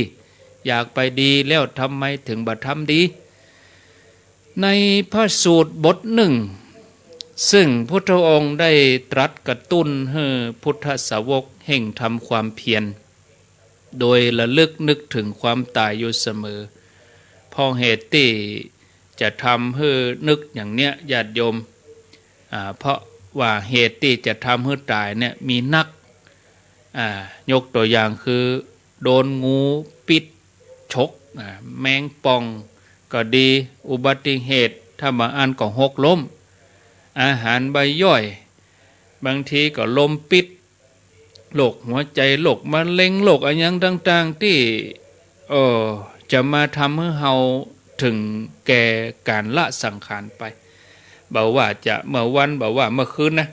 อยากไปดีแล้วทำไมถึงบ่ทำดีในพระสูตรบทหนึ่งซึ่งพุทธองค์ได้ตรัสกระตุ้นให้พุทธสาวกแห่งทำความเพียรโดยระลึกนึกถึงความตายอยู่เสมอเพราะเหตุที่จะทำให้นึกอย่างเนี้ยญาติโยมเพราะว่าเหตุที่จะทำให้ตายเนี่ยมีนักยกตัวอย่างคือโดนงูปิดฉกแมงป่องก็ดีอุบัติเหตุถ้าบางอันก็หกล้มอาหารใบย่อยบางทีก็ลมปิดโรคหัวใจโรคมะเร็งโรคอะไรอย่างต่างๆที่จะมาทำให้เราถึงแก่การละสังขารไปบอกว่าจะเมื่อวันบอกว่าเมื่อคืนนะ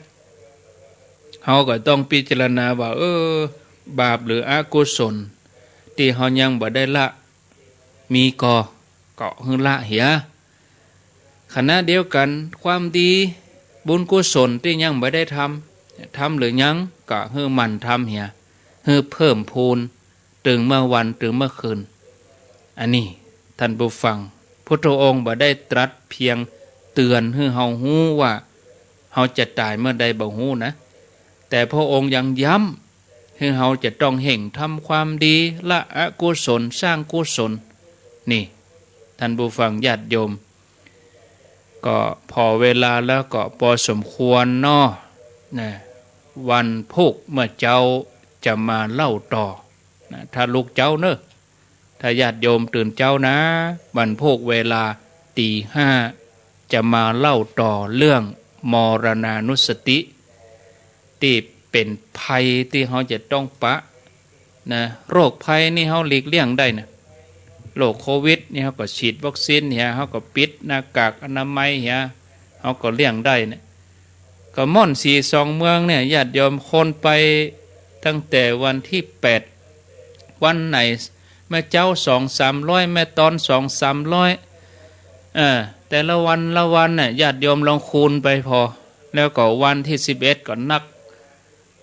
เราก็ต้องพิจารณาว่าบาปหรืออกุศลที่เรายังบ่ได้ละมีเกาะหึละเหียขณะเดียวกันความดีบุญกุศลที่ยังบ่ได้ทำหรือยังก็ให้มันทำเหียให้เพิ่มพูนถึงเมื่อวันถึงเมื่อคืนอันนี้ท่านผู้ฟังพุทธองค์บ่ได้ตรัสเพียงเตือนให้เฮาฮู้ว่าเฮาจะตายเมื่อใดบ่ฮู้นะแต่พระองค์ยังย้ำให้เฮาจะต้องเห่งทำความดีละอกุศลสร้างกุศลนี่ท่านผู้ฟังญาติโยมก็พอเวลาแล้วก็พอสมควรเนาะนะวันพุกเมื่อเจ้าจะมาเล่าต่อนะถ้าลูกเจ้าเนอะถ้าญาติโยมตื่นเจ้านะวันพุกเวลา 5:00 จะมาเล่าต่อเรื่องมรณานุสติที่เป็นภัยที่เขาจะต้องปะนะโรคภัยนี่เขาหลีกเลี่ยงได้นะโรคโควิดนี่เขาก็ฉีดวัคซีนเนี่ยเขาก็ปิดหน้ากากอนามัยเนี่ยเขาก็เลี่ยงได้เนี่ยก็ม่อน42 เมืองเนี่ยญาติโยมคนไปตั้งแต่วันที่8วันไหนแม่เจ้า200-300แม่ตอน200-300แต่ละวันเนี่ยญาติโยมลองคูณไปพอแล้วก็วันที่11ก็นัก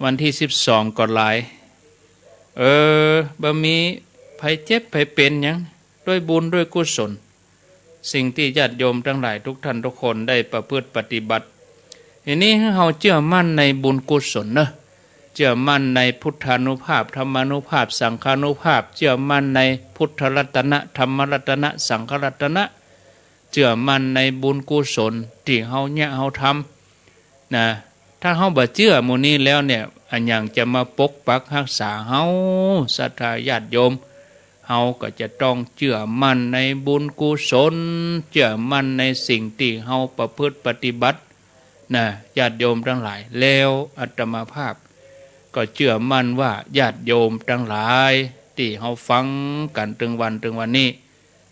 วันที่12ก็หลายบ่มีภัยเจ็บภัยเป็นหยังด้วยบุญด้วยกุศลสิ่งที่ญาติโยมทั้งหลายทุกท่านทุกคนได้ประพฤติปฏิบัติอันนี้เฮาเชื่อมั่นในบุญกุศลนะเชื่อมั่นในพุทธานุภาพธรรมานุภาพสังฆานุภาพเชื่อมั่นในพุทธรัตนะธรรมรัตนะสังฆรัตนะเชื่อมั่นในบุญกุศลที่เฮาเนี่ยเฮาทำนะถ้าเฮาบ่เชื่อหมู่นี้แล้วเนี่ยอันยังจะมาปกปักรักษาเฮาศรัทธาญาติโยมเฮาก็จะต้องเชื่อมั่นในบุญกุศลเชื่อมั่นในสิ่งที่เฮาประพฤติปฏิบัตินะญาติโยมทั้งหลายแล้วอาตมาภาพก็เชื่อมั่นว่าญาติโยมทั้งหลายที่เฮาฟังกันถึงวันนี้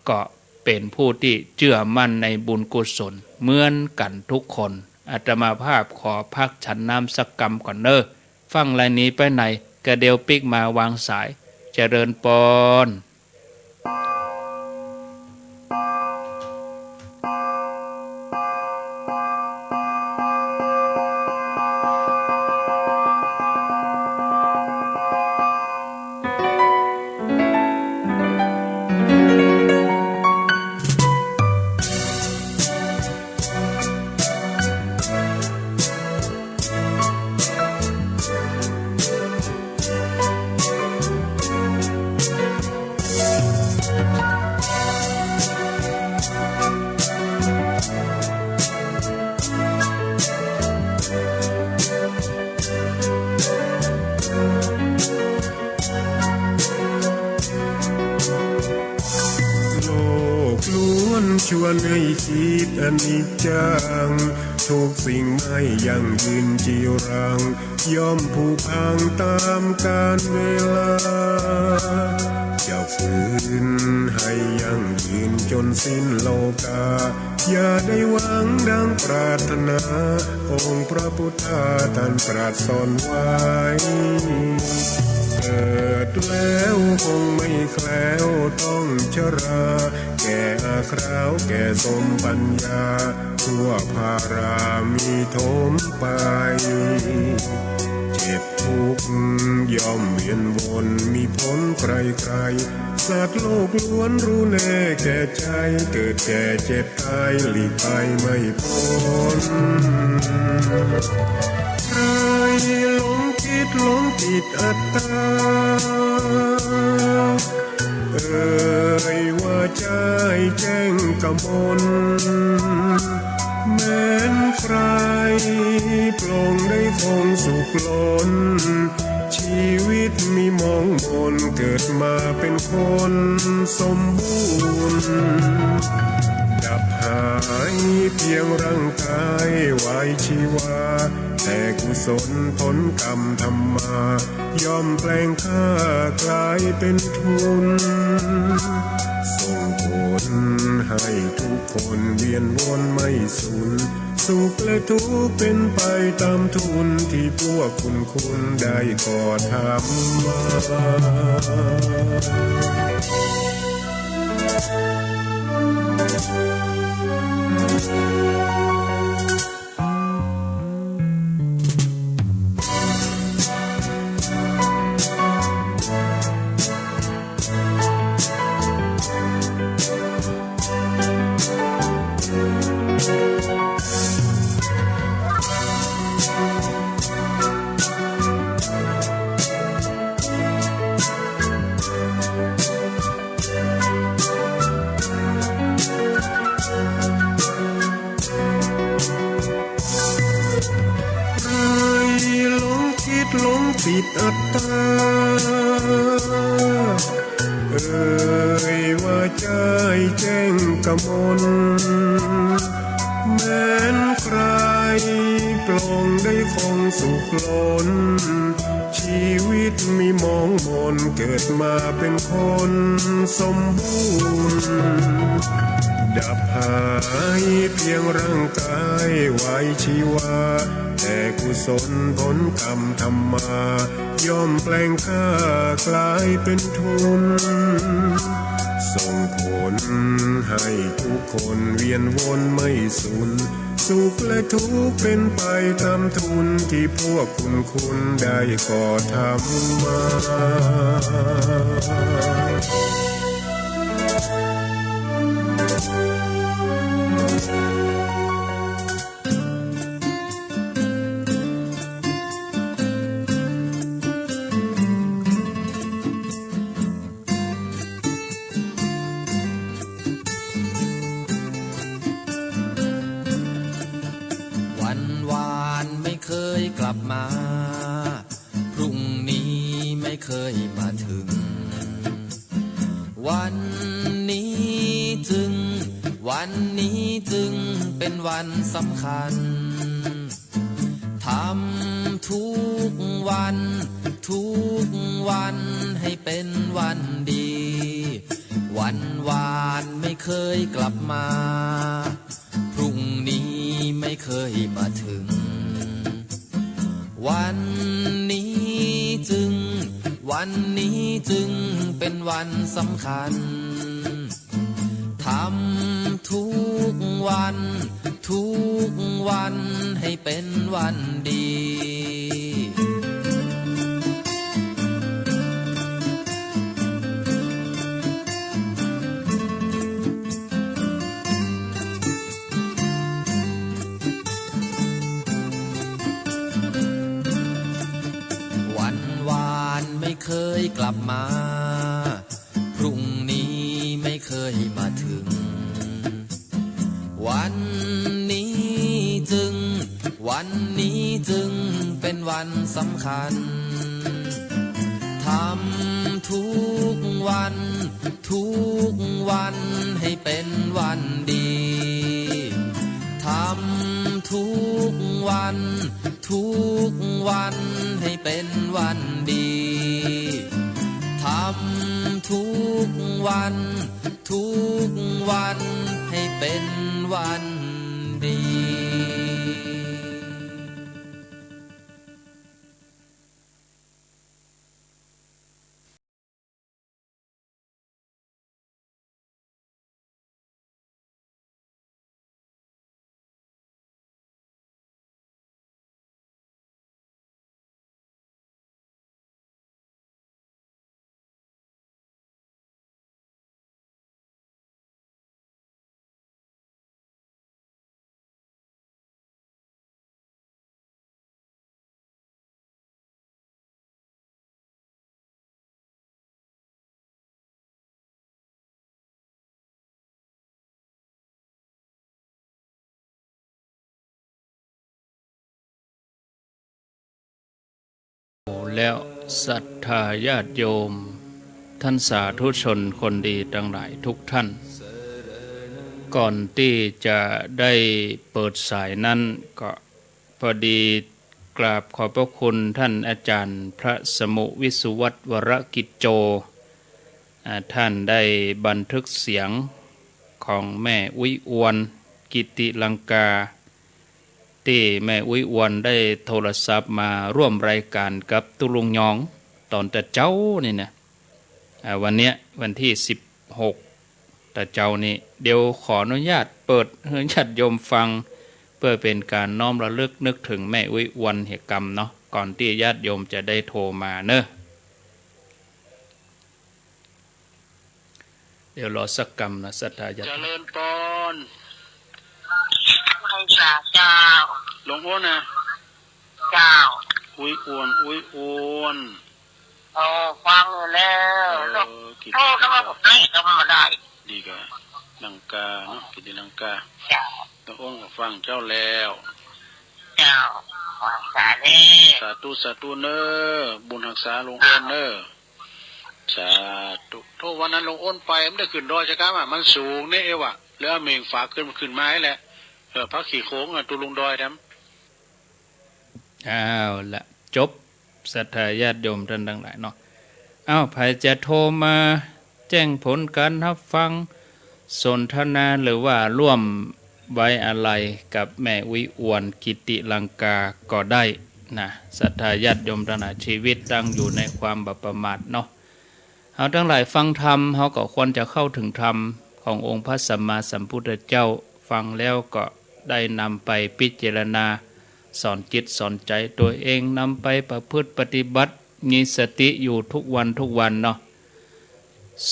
ก็เป็นผู้ที่เชื่อมั่นในบุญกุศลเหมือนกันทุกคนอาตมาภาพขอพักฉันน้ำสักกำก่อนเนอะฟังรายนี้ไปไหนกระเดียวปิกมาวางสายเจริญปอนชวนให้คิดอนิจจังทุกสิ่งไม่ยั่งยืนจีรังย่อมผุพังตามกาลเวลาจะฝืนให้ยั่งยืนจนสิ้นโลกาอย่าได้หวังดังปรารถนาองค์พระพุทธท่านตรัสสอนไว้ เกิดแล้วคงไม่แคล้วต้องชราแก่อาคราวแก่สมปัญญาทั่วภารามีทมไปเจ็บทุกข์ย่อมเวียนวนมีพ้นใครๆสัตว์โลกล้วนรู้แน่แก่ใจเกิดแก่เจ็บตายหลีกไปไม่พ้นใครหลงคิดหลงติดอัตตาว่าใจแจ้งกมลแม้นใครปลงได้คงสุขล้นชีวิตมีมองมนเกิดมาเป็นคนสมบูรณ์ดับหายเพียงร่างกายไว้ชีวาแต่กุศลผลกรรมธรรมาย่อมแปลงค่ากลายเป็นทุนส่งผลให้ทุกคนเวียนวนไม่สูญสุขและทุกข์เป็นไปตามทุนที่พวกคุณได้ก่อทำมาหลงติดอัตตาว่าใจแจ้งกมลแม้นใครปลงได้คงสุขล้นชีวิตมีมองมนเกิดมาเป็นคนสมบูรณ์ดับหายเพียงร่างกายไว้ชีวาแต่กุศลผลกรรมธรรมาย่อมแปลงค่ากลายเป็นทุนส่งผลให้ทุกคนเวียนวนไม่สูญสุขและทุกข์เป็นไปตามทุนที่พวกคุณได้ก่อทำมาเคยกลับมาพรุ่งนี้ไม่เคยมาถึงวันนี้จึงเป็นวันสำคัญทำทุกวันให้เป็นวันดีวันวานไม่เคยกลับมาพรุ่งนี้ไม่เคยมาถึงวันนี้จึงเป็นวันสำคัญทำทุกวันให้เป็นวันดีไม่เคยกลับมาพรุ่งนี้ไม่เคยมาถึงวันนี้จึงเป็นวันสำคัญทำทุกวันให้เป็นวันดีทำทุกวันให้เป็นวันดีทำทุกวันให้เป็นวันดี แล้วศรัทธาญาติโยมท่านสาธุชนคนดีทั้งหลายทุกท่าน ก่อนที่จะได้เปิดสายนั้นก็พอดีกราบขอบพระคุณท่านอาจารย์พระสมุวิสุวัตวรกิจโจท่านได้บันทึกเสียงของแม่อุ้ยอวนกิติลังกาที่แม่อุ้ยอวนได้โทรศัพท์มาร่วมรายการกับตุลุงยองตอนแต่เจ้านี่นะวันเนี้ยวันที่16แต่เจ้านี่เดี๋ยวขออนุญาตเปิดให้ญาติโยมฟังเพื่อเป็นการน้อมระลึกนึกถึงแม่อุ้ยอวนเหตุกรรมเนาะก่อนที่ญาติโยมจะได้โทรมาเนอะเดี๋ยวรอสักกรรมนะศรัทธาญาติเจริญปอนไม่จ่าเจ้าหลวงพ่อนะเจ้าอุ้ยอวนโอ้ฟังแล้วโทรเข้ามาบอกได้ก็มาได้ดีกว่าลังกาเนาะกิติลังกาตัวองค์ฟังเจ้าแล้วเจ้าสาธุสาธุเนอบุญรักษาหลวงพ่อเนอสาธุโทษวันนั้นหลวงอ้นไปมันได้ขึ้นดอยใช่ไหมมันสูงเนี่ยเอวะแล้วเมงฝาขึ้นไม้แหละพักขี่โค้งตุลุงดอยทำละจบศรัทธาญาติโยมท่านทั้งหลายเนาะใครจะโทรมาแจ้งผลการรับฟังสนทนาหรือว่าร่วมไว้อะไรกับแม่อุ้ยอวนกิติลังกาก็ได้นะศรัทธาญาติโยมทั้งหลายชีวิตตั้งอยู่ในความบัพประมาทเนาะเอาทั้งหลายฟังธรรมเขาก็ควรจะเข้าถึงธรรมขององค์พระสัมมาสัมพุทธเจ้าฟังแล้วก็ได้นำไปพิจารณาสอนจิตสอนใจตัวเองนำไปประพฤติปฏิบัติมีสติอยู่ทุกวันเนาะ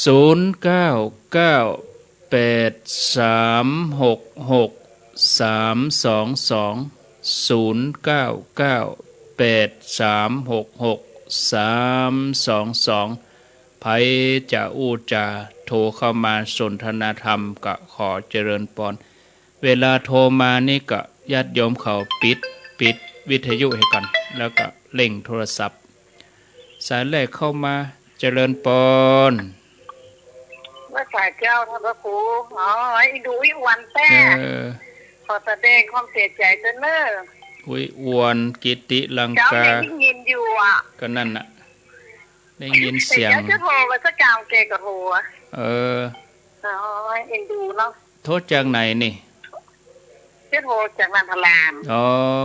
0998366322ไผจะอู้จะโทรเข้ามาสนทนาธรรมก็ขอเจริญพรเวลาโทรมานี่ก็ญาติโยมเขาปิดวิทยุให้กันแล้วก็เล่งโทรศัพท์สายแรกเข้ามาเจริญพรว่าสายเจ้าท่านพระครูไอ้ดูอีวันแท้ขอแสดงความเสียใจเจ้าเนออุ้ยอวนกิติลังกาเจ้าได้ยินอยู่ก็นั่นน่ะได้ยินเสียงเจ้าจะโทรมาสักกลางเกก็โทรเอ็นดูเนาะโทรจากไหนนี่จะโทรจากนันทลาน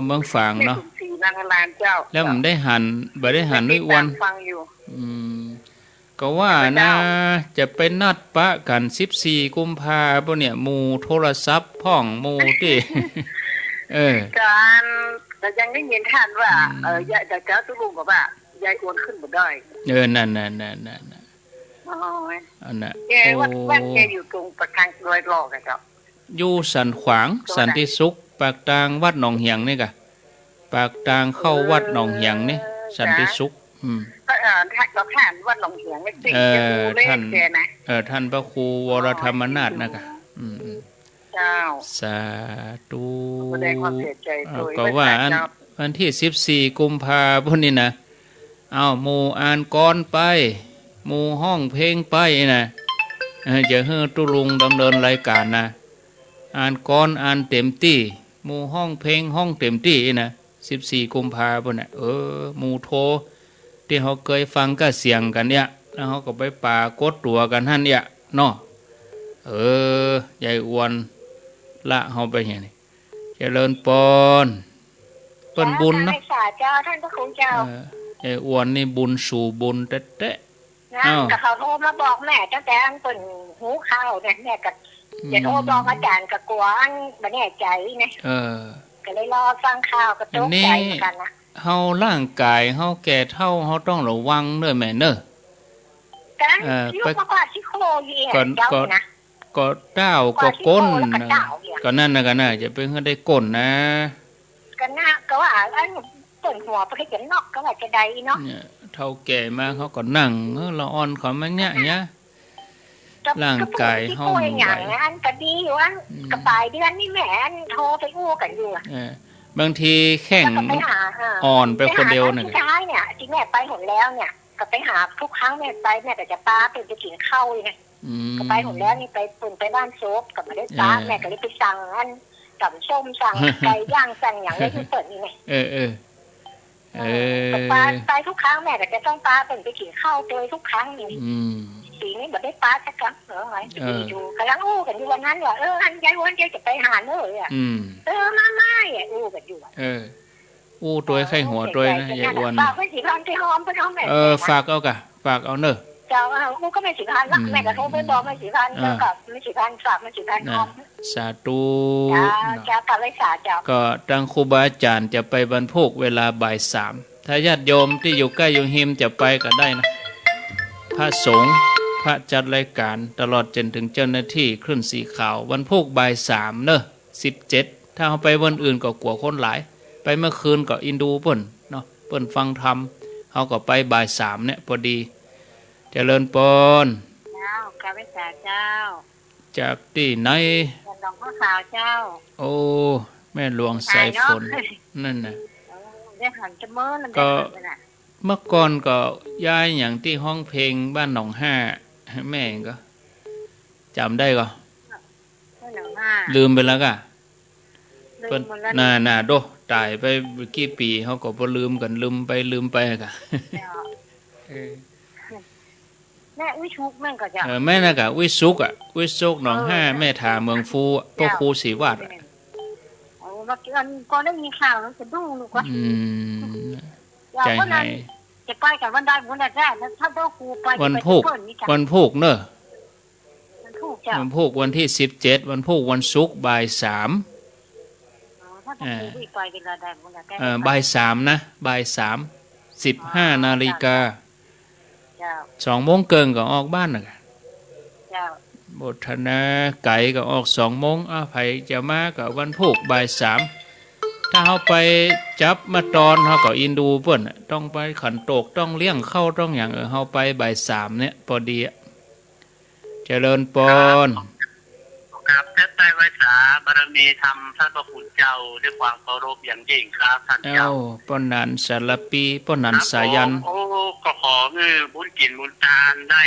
เมืองฝางเนาะนันทลานเจ้าแล้วมันได้หันด้วยวันฟังอยู่ก็ว่านะจะไปนัดปะกัน14กุมภาพันธ์เนี่ยหมู่โทรศัพท์พ่องหมู่ที่การแต่ยังได้ยินท่านว่ายายเจ้าตุลุงบอกว่ายายอวนขึ้นบ่ได้นั่นอันน่ะวัดแกอยู่ตรงประคังรอยหลอกอะครับอยู่สันขวางสันติสุขปากทางวัดหนองเหียงนี่กะปากทางเข้าวัดหนองเหียงนี่สันติสุขท่านวัดหนองเหียงไม่จริงจะดูเลขแกนะท่านพระครูวรธรรมนาถนะกะเจ้าสาธุแสดงความเสียใจก็ว่าวันที่14กุมภาพันธ์นี่นะหมู่อ่านกรไปหมู่ห้องเพลงไปนะจะให้ตุลุงดำเนินรายการนะอ่านกรอ่านเต็มที่หมู่ห้องเพลงห้องเต็มที่นะ14กุมภาพันธ์น่ะหมู่โทที่เขาเคยฟังก็เสียงกันเนี่ยแล้วเขาก็ไปปากดตัวกันท่านเนี่ยเนาะยายอวนละเขาไปอย่างนี้เจริญปอนเปิ้นบุญเนาะเจ้าท่านพระคุณเจ้ายายอวนนี่บุญสู่บุญเตะกับเขาโทรมาบอกแม่ตั้งแต่อันเปิ่นหูข้าวเนี่ยแม่กับจะโทรบอกอาจารย์กับกวางมาแน่ใจนะก็เลยรอฟังข่าวก็ตกใจเหมือนกันนะเฮาร่างกายเฮาแก่เท่าเฮาต้องระวังเด้อแม่เด้อไปก็เต้าก็ก้นก็นั่นนะกันนะจะเป็นให้ได้ก้นนะก็น่าก็ว่าอันเปิ่นหัวไปเห็นนอกก็ว่าจะได้เนาะเท่าแก่มาเขาก็นั่งละอ่อนขอมันเนี่ยร่างกายเฮาอย่างอันก็ดีอยู่อันกระปลายเดือนนี่แม่โทรไปอู้กันอยู่ บางทีแข่ง แล้วก็ไปหา อ่อนไปคนเดียวน่ะ ที่ท้ายเนี่ยที่แม่ไปหนแล้วเนี่ยก็ไปหาทุกครั้งแม่ไปแม่ก็จะป้าเป็นไปกินข้าวเลยไงก็ไปหนแล้วนี่ไปปุ่นไปบ้านโซฟกับมาได้ป้าแม่ก็เลยไปสั่งอันกับส้มสั่งไก่ย่างสั่งอย่างไรที่เปิดนี่ไงไปทุกครั้งแม่ก็จะต้องป้าเป็นไปกินข้าวโดยทุกครั้งนี่สีนี้แบบได้ป้าสักครั้งไงอยู่กำลังอู้กันอยู่วันนั้นว่าอันยายวันยายจะไปหาเนยมาไม่อู้กันอยู่อู้ตัวไข่หัวตัวนะยายอ้วนฝากไว้สีพันที่หอมไปน้องแม่ฝากเอากะฝากเอาเนอะเจ้าอู้ก็ไม่สีพันละแม่ก็โทรไปบอกไม่สีพันแล้วกับไม่สีพันฝากไม่สีพันหอมสาธุเจ้ากับไว้สาเจ้าก็ทางครูบาอาจารย์จะไปบรรพกเวลาบ่าย 3ถ้าญาติโยมที่อยู่ใกล้อยู่หิมจะไปก็ได้นะพระสงฆ์พระจัดรายการตลอดจนถึงเจ้าหน้าที่เครื่องสีขาววันพกบ่าย 3เนอะ17ถ้าเอาไปวันอื่นก็กลัวคนหลายไปเมื่อคืนก็อินดูเปิ้นเนาะเปิ้นฟังธรรมเขาก็ไปบ่าย 3เนี่ยพอดีเจริญปนเจ้าข้าพเจ้าเจ้าจากที่ไหนหลวงพ่อขาวเจ้าโอ้แม่หลวงสายฝนนั่นน่ะได้หันจะเมื่อนั่น ก็เมื่อก่อนก็ย้ายอย่างที่ห้องเพลงบ้านหนองห้าแม่ก็จำได้ก็ลืมไปแล้วก็เปิ้นน่าโดตายไปกี่ปีเขาก็บ่ลืมกันลืมไปกะแม่วิชุกแม่ก็จะแม่น่ะกะวิชุกหนองห้าแม่ถาเมืองฟูพ่อครูศรีวาดโอ้ว่าก็ได้มีข่าวแล้วจะดูลูกว่าใจหายจะไปกันวันใดวันใดได้ถ้าพ่อครูไปวันพุกเนอะวันพุกวันที่17วันพุกวันศุกร์บ่าย 3บ่าย 3นะบ่าย 3 15 นาฬิกา2 โมงเกินก็ออกบ้านน่ะบทนาไก่ก็ออก2 โมงไผจะมาก็วันพุกบ่าย 3ถ้าเฮาไปจับมาตอนเฮาก็อินดูเพิ่นต้องไปขันโตกต้องเลี้ยงเข้าต้องหยังเฮาไปบ่าย 3เนี่ยพอดีเจริญปนครับท่านใต้ไว้สาบารมีธรรมท่านพระคุณเจ้าด้วยความเคารพอย่างยิ่งครับท่านเจ้าป้อนนันสารปีป้อนนันสายันโอ้ก็ขอบุญกินบุญทานได้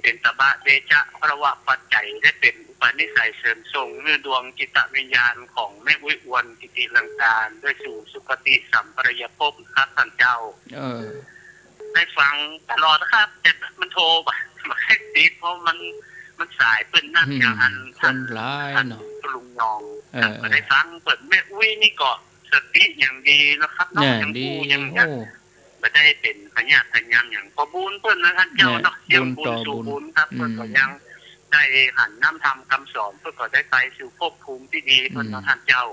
เป็นตบะเดชะพระวะปัจจัยได้เป็นอุปนิสัยเสริมส่งดวงจิตวิญญาณของแม่อุ้ยอวนกิติลังการด้วยสู่สุคติสัมปรายภพครับท่านเจ้าได้ฟังตลอดนะครับแต่มันโทรมาแค่ติดเพราะมันสายเปิ้นนักอย่างอันคนร้ายเนาะลุงยองก็ได้ฟังเปิดแม่อุ้ยนี่ก็สติอย่างดีนะครับน้องยังกูยังไม่ได้เป็นพญาพญามอย่างพอบุญเปิ้นนะท่านเจ้าเนาะเสี่ยงบุญสู่บุญครับเปิ้นก็ยังได้หันน้ำธรรมคำสอนเพื่อก็ได้ไปสู่ภพภูมิที่ดีเปิ้นเนาะท่านเจ้า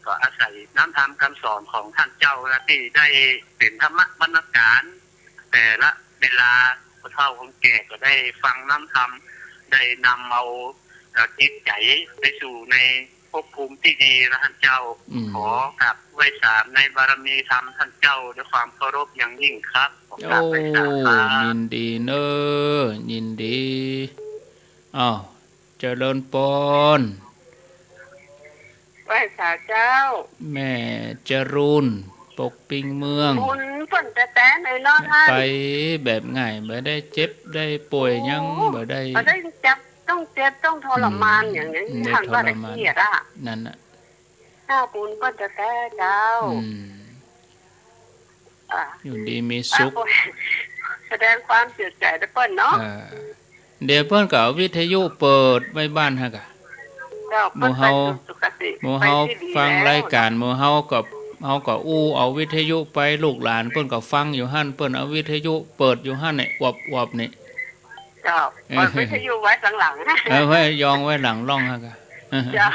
ก็อาศัยน้ำธรรมคำสอนของท่านเจ้าที่ได้เป็นธรรมะบรรณาการแต่ละเวลาเฒ่าของแก่ก็ได้ฟังน้ำธรรมได้นำเอาจิตใจไปสู่ในภพภูมิที่ดีนะท่านเจ้าขอกับไว้สามในบารมีธรรมท่านเจ้าด้วยความเคารพอย่างยิ่งครับยินดีเนอะยินดีเจริญปนไว้สาเจ้าแม่จรุนปกปิงเมืองบุญฝนแต่เลยเนาะไปแบบง่ายไม่ได้เจ็บได้ป่วยยังไม่ได้ต้องเจ็บต้องทรมานอย่างนี้ทางว่าได้เครียดนั่นน่ะถ้าบุญฝนแต่เจ้าอยู่ดีมีสุขแสดงความเสียใจด้วยเปิ้นเนาะเดี๋ยวเปิ้นก็วิทยุเปิดไว้บ้านฮะกะหมู่เฮาฟังรายการหมู่เฮาก็อู้เอาวิทยุไปลูกหลานเปิ้นก็ฟังอยู่หั่นเปิ้นเอาวิทยุเปิดอยู่หั่นนี่อวบนี่เจ้าเปิดวิทยุไว้หลังไว้ยองไว้หลังร่องฮะกะเจ้า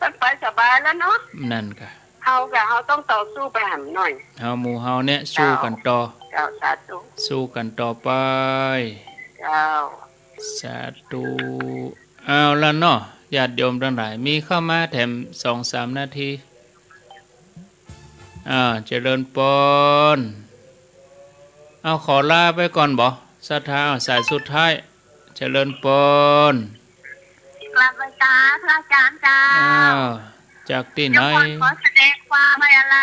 มันไปสบายแล้วเนาะนั่นกะเฮาต้องต่อสู้ไปหั่นหน่อยหมู่เฮาเนี่ยสู้กันต่อเจ้าสาธุสู้กันต่อไปเจ้าสาธุเอาละเนาะญาติโยมทั้งหลายมีเข้ามาแถม 2-3 นาทีเจริญปนขอลาไปก่อนบ่ศรัทธาสายสุดท้ายเจริญปนกลับไปตาพระอาจารย์จ้า จากที่ไหน ขอแสดงความไม่อะไร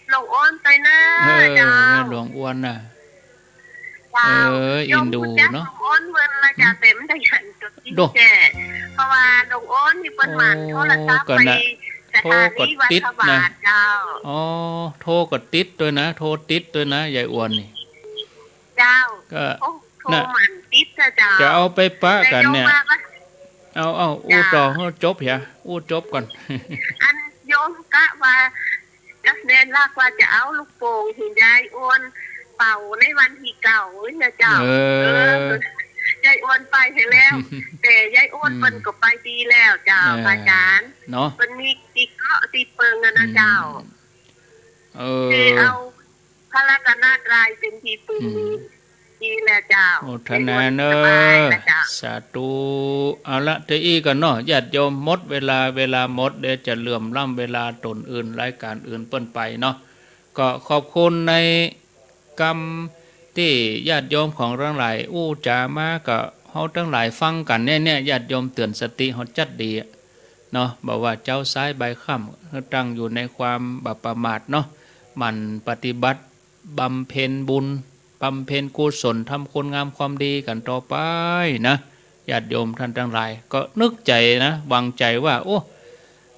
หลวงอ้นไปนะเจ้า แม่หลวงอ้วนน่ะอินดูเนาะ หลวงอ้นเมื่อไรจะเต็มได้ยันจุดที่แก่เพราะว่าหลวงอ้นมีปัญหาโทรศัพท์ไปสถานีวัดพระบาทเจ้าอ๋อโทรกดติดด้วยนะโทรติดด้วยนะยายอ้วนนี่เจ้าก็โทรมันติดเจ้าจะเอาไปปะกันเนี่ยเอาอู้ต่อให้จบเหรออู้จบก่อนอันโยมกะว่าจะเน้นรักว่าจะเอาลูกโป่งหินยายอ้วนเป่าในวันที่เก่าเนี่ยเจ้ายายอ้วนไปให้แล้วแต่ยายอ้วนเปิ้นก็ไปดีแล้วเจ้าอาจารย์เนาะเปิ้นมีตีเกาะตีเปิงนะเจ้าเอาพระรัตนตรัยเป็นที่พึ่งดีแหละเจ้าโอทนาเนอสาธุเอาละเตอีกันเนาะญาติโยมหมดเวลาหมดเดี๋ยวจะเหลื่อมล้ำเวลาตนอื่นรายการอื่นเปิ้นไปเนาะก็ขอบคุณในกรรมที่ญาติโยมของทั้งหลายอู้จามาก็เฮาทั้งหลายฟังกันเนี่ยญาติโยมเตือนสติเฮาจัดดีเนาะบอกว่าเจ้าซ้ายใบค่ำตั้งอยู่ในความบัประมาทเนาะมันปฏิบัติบำเพ็ญบุญบำเพ็ญกุศลทำคุณงามความดีกันต่อไปนะญาติโยมท่านทั้งหลายก็นึกใจนะวางใจว่าโอ้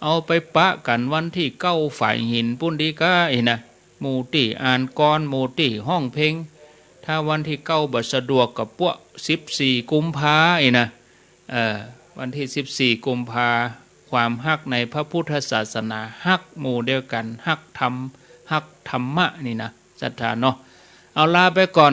เอาไปปะกันวันที่เก้าฝ่ายหินปุ้นดีก้าอีนะหมู่ที่อ่านกรหมู่ที่ห้องเพลงถ้าวันที่เก้าบัดสะดวกกับพวก14 กุมภาอีนะวันที่14 กุมภาความฮักในพระพุทธศาสนาฮักหมู่เดียวกันฮักธรรมฮักธรรมะนี่นะศรัทธาเนาะเอาลาไปก่อน